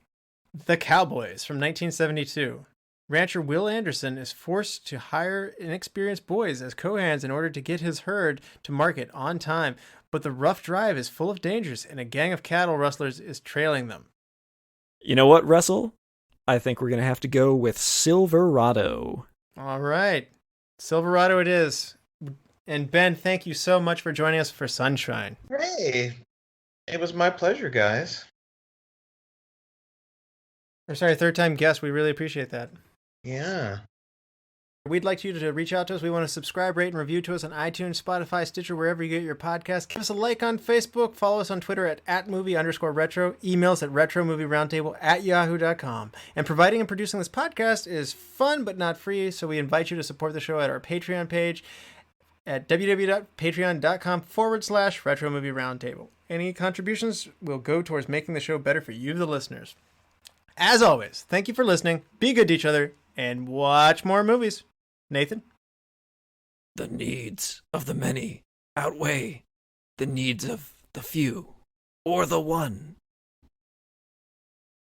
The Cowboys from 1972. Rancher Will Anderson is forced to hire inexperienced boys as co-hands in order to get his herd to market on time, but the rough drive is full of dangers and a gang of cattle rustlers is trailing them. You know what, Russell? I think we're going to have to go with Silverado. All right, Silverado it is. And Ben, thank you so much for joining us for Sunshine. Hey, it was my pleasure, guys. Or sorry, third-time guest. We really appreciate that. Yeah. We'd like you to reach out to us. We want to subscribe, rate, and review to us on iTunes, Spotify, Stitcher, wherever you get your podcast. Give us a like on Facebook. Follow us on Twitter at @movie_retro. Email us at retromovieroundtable@yahoo.com. And providing and producing this podcast is fun but not free, so we invite you to support the show at our Patreon page at www.patreon.com/retromovieroundtable. Any contributions will go towards making the show better for you, the listeners. As always, thank you for listening. Be good to each other and watch more movies. Nathan? The needs of the many outweigh the needs of the few or the one.